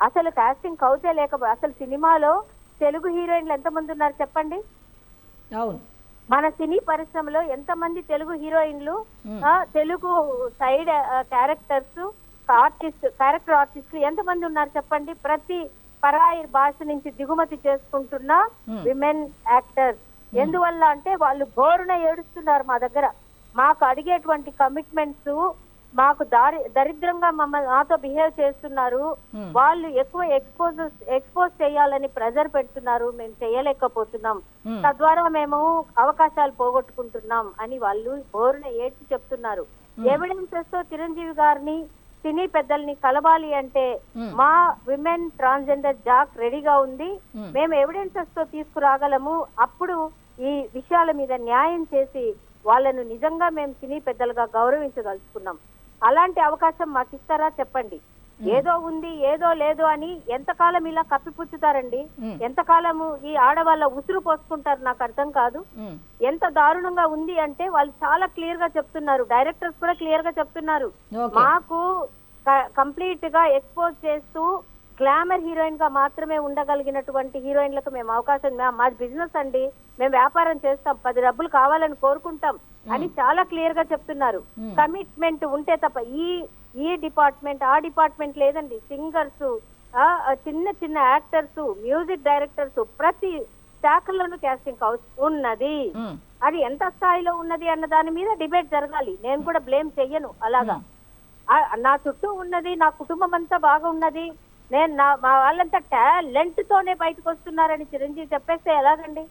అసలు కాస్టింగ్ కౌచే లేకపోతే అసలు సినిమాలో తెలుగు హీరోయిన్లు ఎంతమంది ఉన్నారు చెప్పండి? మన సినీ పరిశ్రమలో ఎంతమంది తెలుగు హీరోయిన్లు, తెలుగు సైడ్ క్యారెక్టర్ ఆర్టిస్టులు ఎంతమంది ఉన్నారు చెప్పండి? ప్రతి పరాయి భాష నుంచి దిగుమతి చేసుకుంటున్న విమెన్ యాక్టర్స్. ఎందువల్ల అంటే వాళ్ళు ఘోరున ఏడుస్తున్నారు మా దగ్గర, మాకు అడిగేటువంటి కమిట్మెంట్స్ మాకు దరిద్రంగా మాతో బిహేవ్ చేస్తున్నారు, వాళ్ళు ఎక్కువ ఎక్స్పోజ్ చేయాలని ప్రెజర్ పెడుతున్నారు, మేము చేయలేకపోతున్నాం, తద్వారా మేము అవకాశాలు పోగొట్టుకుంటున్నాం అని వాళ్ళు ఘోరున ఏడ్చి చెప్తున్నారు. ఎవిడెన్సెస్ తో చిరంజీవి గారిని, సినీ పెద్దల్ని కలవాలి అంటే మా విమెన్ ట్రాన్స్జెండర్ జాక్ రెడీగా ఉంది, మేము ఎవిడెన్సెస్ తో తీసుకురాగలము. అప్పుడు ఈ విషయాల మీద న్యాయం చేసి వాళ్ళను నిజంగా మేము సినీ పెద్దలుగా గౌరవించదలుచుకున్నాం. అలాంటి అవకాశం మాకు ఇస్తారా చెప్పండి? ఏదో ఉంది ఏదో లేదు అని ఎంతకాలం ఇలా కప్పిపుచ్చుతారండి? ఎంతకాలము ఈ ఆడవాళ్ళ ఉసురు పోసుకుంటారు? నాకు అర్థం కాదు. ఎంత దారుణంగా ఉంది అంటే వాళ్ళు చాలా క్లియర్ గా చెప్తున్నారు, డైరెక్టర్స్ కూడా క్లియర్ గా చెప్తున్నారు, మాకు కంప్లీట్ గా ఎక్స్పోజ్ చేస్తూ గ్లామర్ హీరోయిన్ గా మాత్రమే ఉండగలిగినటువంటి హీరోయిన్లకు మేము అవకాశం, మా బిజినెస్ అండి, మేము వ్యాపారం చేస్తాం, 10 డబ్బులు కావాలని కోరుకుంటాం అని చాలా క్లియర్ గా చెప్తున్నారు. కమిట్మెంట్ ఉంటే తప్ప ఈ డిపార్ట్మెంట్ ఆ డిపార్ట్మెంట్ లేదండి. సింగర్స్, చిన్న చిన్న యాక్టర్స్, మ్యూజిక్ డైరెక్టర్స్, ప్రతి శాఖల్లోనూ కాస్టింగ్ కౌచ్ ఉన్నది. అది ఎంత స్థాయిలో ఉన్నది అన్న దాని మీద డిబేట్ జరగాలి. నేను కూడా బ్లేమ్ చెయ్యను అలాగా. నా చుట్టూ ఉన్నది, నా కుటుంబం అంతా బాగా ఉన్నది, మా వాళ్ళంతా టాలెంట్ తోనే బయటకు వస్తున్నారని చిరంజీవి చెప్పేస్తే ఎలాగండి?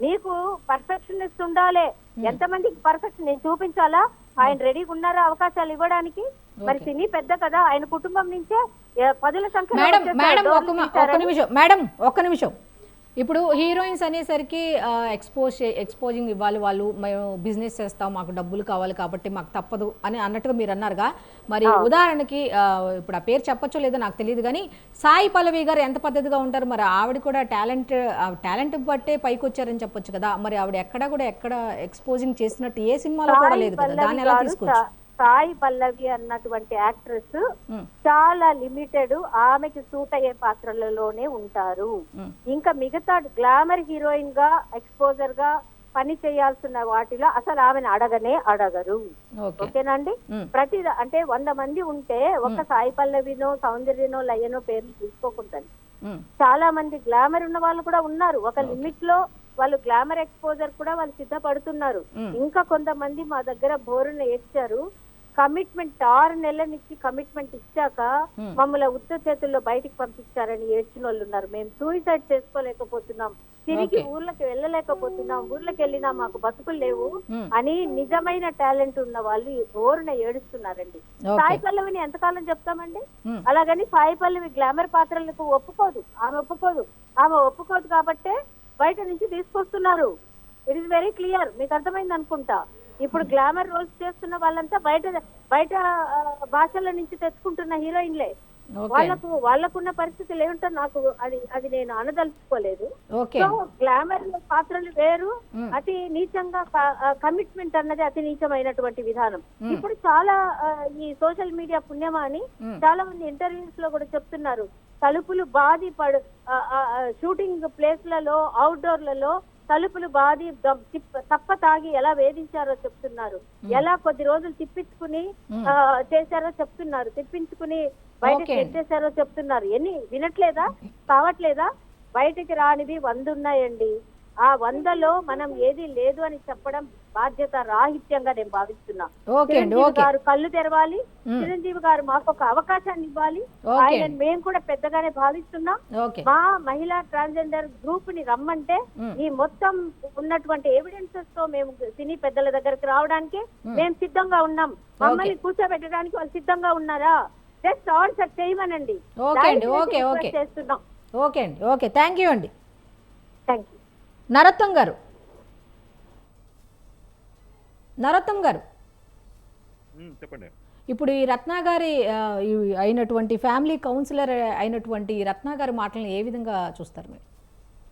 నీకు పర్ఫెక్షనిస్ట్ ఉండాలి. ఎంతమందికి పర్ఫెక్షన్ నేను చూపించాలా? ఆయన రెడీగా ఉన్నారా అవకాశాలు ఇవ్వడానికి? మరి సినీ పెద్ద కదా, ఆయన కుటుంబం నుంచే పదుల సంఖ్యలో. మేడం ఒక్క నిమిషం. ఇప్పుడు హీరోయిన్స్ అనేసరికి ఎక్స్పోజింగ్ ఇవ్వాలి, వాళ్ళు మేము బిజినెస్ చేస్తాం, మాకు డబ్బులు కావాలి కాబట్టి మాకు తప్పదు అని అన్నట్టుగా మీరు అన్నారుగా. మరి ఉదాహరణకి ఇప్పుడు ఆ పేరు చెప్పచ్చో లేదో నాకు తెలియదు, కానీ సాయి పల్లవి గారు ఎంత పద్ధతిగా ఉంటారు, మరి ఆవిడ కూడా టాలెంట్ బట్టే పైకి వచ్చారని చెప్పొచ్చు కదా. మరి ఆవిడ ఎక్కడ ఎక్స్పోజింగ్ చేసినట్టు ఏ సినిమాలో కూడా లేదు కదా, దాన్ని ఎలా తీసుకోవచ్చు? సాయి పల్లవి అన్నటువంటి యాక్ట్రెస్ చాలా లిమిటెడ్, ఆమెకి సూట్ అయ్యే పాత్రలలోనే ఉంటారు. ఇంకా మిగతా గ్లామర్ హీరోయిన్ గా ఎక్స్పోజర్ గా పని చేయాల్సిన వాటిలో అసలు ఆమెను అడగరు. ఓకేనండి. అంటే 100 మంది ఉంటే ఒక సాయి పల్లవినో సౌందర్యనో లయనో పేర్లు తీసుకోకుండా చాలా మంది గ్లామర్ ఉన్న వాళ్ళు కూడా ఉన్నారు. ఒక లిమిట్ లో వాళ్ళు గ్లామర్ ఎక్స్పోజర్ కూడా వాళ్ళు సిద్ధపడుతున్నారు. ఇంకా కొంతమంది మా దగ్గర బోరున ఏడ్చారు. కమిట్మెంట్ 6 నెలల నుంచి కమిట్మెంట్ ఇచ్చాక మమ్మల్ని ఉత్త చేతుల్లో బయటికి పంపించారని ఏడ్చిన వాళ్ళు ఉన్నారు. మేము సూసైడ్ చేసుకోలేకపోతున్నాం, తిరిగి ఊర్లకి వెళ్ళలేకపోతున్నాం, ఊర్లకి వెళ్ళినా మాకు బతుకులు లేవు అని నిజమైన టాలెంట్ ఉన్న వాళ్ళు ఓరున ఏడుస్తున్నారండి. సాయి పల్లవిని ఎంతకాలం చెప్తామండి? అలాగని సాయి పల్లవి గ్లామర్ పాత్రలకు ఆమె ఒప్పుకోదు కాబట్టే బయట నుంచి తీసుకొస్తున్నారు. ఇట్ ఇస్ వెరీ క్లియర్, మీకు అర్థమైంది అనుకుంటా. ఇప్పుడు గ్లామర్ రోల్స్ చేస్తున్న వాళ్ళంతా బయట భాషల నుంచి తెచ్చుకుంటున్న హీరోయిన్లే. వాళ్ళకున్న పరిస్థితులు ఏమిటో నాకు అది నేను అనదలుచుకోలేదు. సో గ్లామర్ పాత్రలు వేరు, అతి నీచంగా కమిట్మెంట్ అన్నది అతి నీచమైనటువంటి విధానం. ఇప్పుడు చాలా ఈ సోషల్ మీడియా పుణ్యమా అని చాలా మంది ఇంటర్వ్యూస్ లో కూడా చెప్తున్నారు. తలుపులు బాది షూటింగ్ ప్లేస్లలో అవుట్డోర్లలో తలుపులు బాది తప్ప తాగి ఎలా వేధించారో చెప్తున్నారు. ఎలా కొద్ది రోజులు తిప్పించుకుని బయటకు తెచ్చేశారో చెప్తున్నారు. వినట్లేదా? కావట్లేదా? బయటికి రానివి 100 ఉన్నాయండి. ఆ 100లో మనం ఏది లేదు అని చెప్పడం బాధ్యత రాహిత్యంగా నేను భావిస్తున్నా. చిరంజీవి గారు కళ్ళు తెరవాలి, చిరంజీవి గారు మాకు ఒక అవకాశాన్ని ఇవ్వాలి. ఆయన మేము కూడా పెద్దగానే భావిస్తున్నాం. మా మహిళా ట్రాన్స్జెండర్ గ్రూప్ ని రమ్మంటే ఈ మొత్తం ఉన్నటువంటి ఎవిడెన్సెస్ తో మేము సినీ పెద్దల దగ్గరకు రావడానికి మేము సిద్ధంగా ఉన్నాం. మమ్మల్ని కూర్చోబెట్టడానికి వాళ్ళు సిద్ధంగా ఉన్నారా? జస్ట్ ఆన్సర్ చేయమనండి. చేస్తున్నాం. ఓకే, థ్యాంక్ యూ అండి. Thank you. నరోత్తం గారు చెప్పండి. ఇప్పుడు ఈ రత్న గారి అయినటువంటి ఫ్యామిలీ కౌన్సిలర్ అయినటువంటి రత్న గారి మాటలను ఏ విధంగా చూస్తారు మీరు?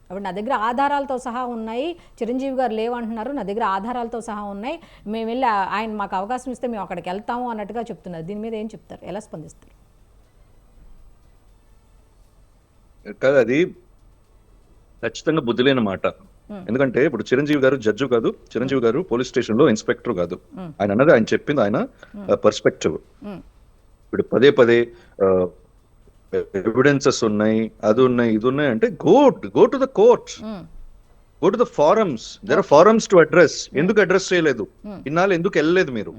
అప్పుడు నా దగ్గర ఆధారాలతో సహా ఉన్నాయి, చిరంజీవి గారు లేవంటున్నారు, నా దగ్గర ఆధారాలతో సహా ఉన్నాయి, మేము వెళ్ళి ఆయన మాకు అవకాశం ఇస్తే మేము అక్కడికి వెళ్తాము అన్నట్టుగా చెప్తున్నారు. దీని మీద ఏం చెప్తారు, ఎలా స్పందిస్తారు? అది ఖచ్చితంగా బుద్ధి లేని మాట. ఎందుకంటే ఇప్పుడు చిరంజీవి గారు జడ్జి కాదు, చిరంజీవి గారు పోలీస్ స్టేషన్ లో ఇన్స్పెక్టర్ కాదు. ఆయన అన్నది ఆయన చెప్పింది ఆయన పర్స్పెక్టివ్. ఇప్పుడు పదే ఎవిడెన్సెస్ ఉన్నాయి, అది ఉన్నాయి, ఇది ఉన్నాయి అంటే go to the court, go to the forums. There are forums to address. ఎందుకు అడ్రస్ చేయలేదు? ఇన్నాళ్ళు ఎందుకు వెళ్ళలేదు మీరు?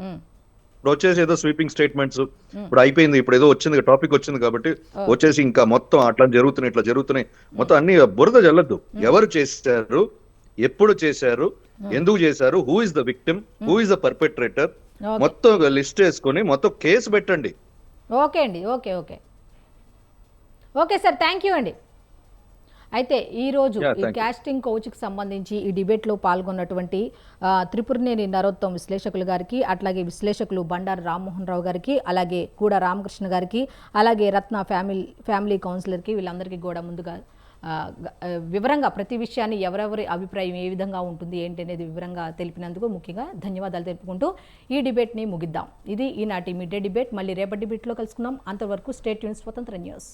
ఇప్పుడు వచ్చేసి ఏదో స్వీపింగ్ స్టేట్మెంట్స్ ఇప్పుడు అయిపోయింది, ఇప్పుడు ఏదో వచ్చింది, టాపిక్ వచ్చింది కాబట్టి వచ్చేసి ఇంకా మొత్తం అట్లా జరుగుతున్నాయి మొత్తం అన్ని బురద జల్లద్దు. ఎవరు చేశారు, ఎప్పుడు చేశారు, ఎందుకు చేశారు, who is the victim, who is the perpetrator, మొత్తం లిస్ట్ వేసుకొని మొత్తం కేసు పెట్టండి. ఓకే అండి, ఓకే సార్, థ్యాంక్ యూ అండి. అయితే ఈరోజు ఈ కాస్టింగ్ కౌచ్కి సంబంధించి ఈ డిబేట్లో పాల్గొన్నటువంటి త్రిపురనేని నరోత్తం విశ్లేషకులు గారికి, అట్లాగే విశ్లేషకులు బండారు రామ్మోహన్ రావు గారికి, అలాగే కూడా రామకృష్ణ గారికి, అలాగే రత్న ఫ్యామిలీ కౌన్సిలర్కి, వీళ్ళందరికీ కూడా ముందుగా వివరంగా ప్రతి విషయాన్ని ఎవరెవరి అభిప్రాయం ఏ విధంగా ఉంటుంది ఏంటి అనేది వివరంగా తెలిపినందుకు ముఖ్యంగా ధన్యవాదాలు తెలుపుకుంటూ ఈ డిబేట్ని ముగిద్దాం. ఇది ఈనాటి మిడ్ డే డిబేట్. మళ్ళీ రేపటి డిబేట్లో కలుసుకుందాం. అంతవరకు స్టే ట్యూన్ స్వతంత్ర న్యూస్.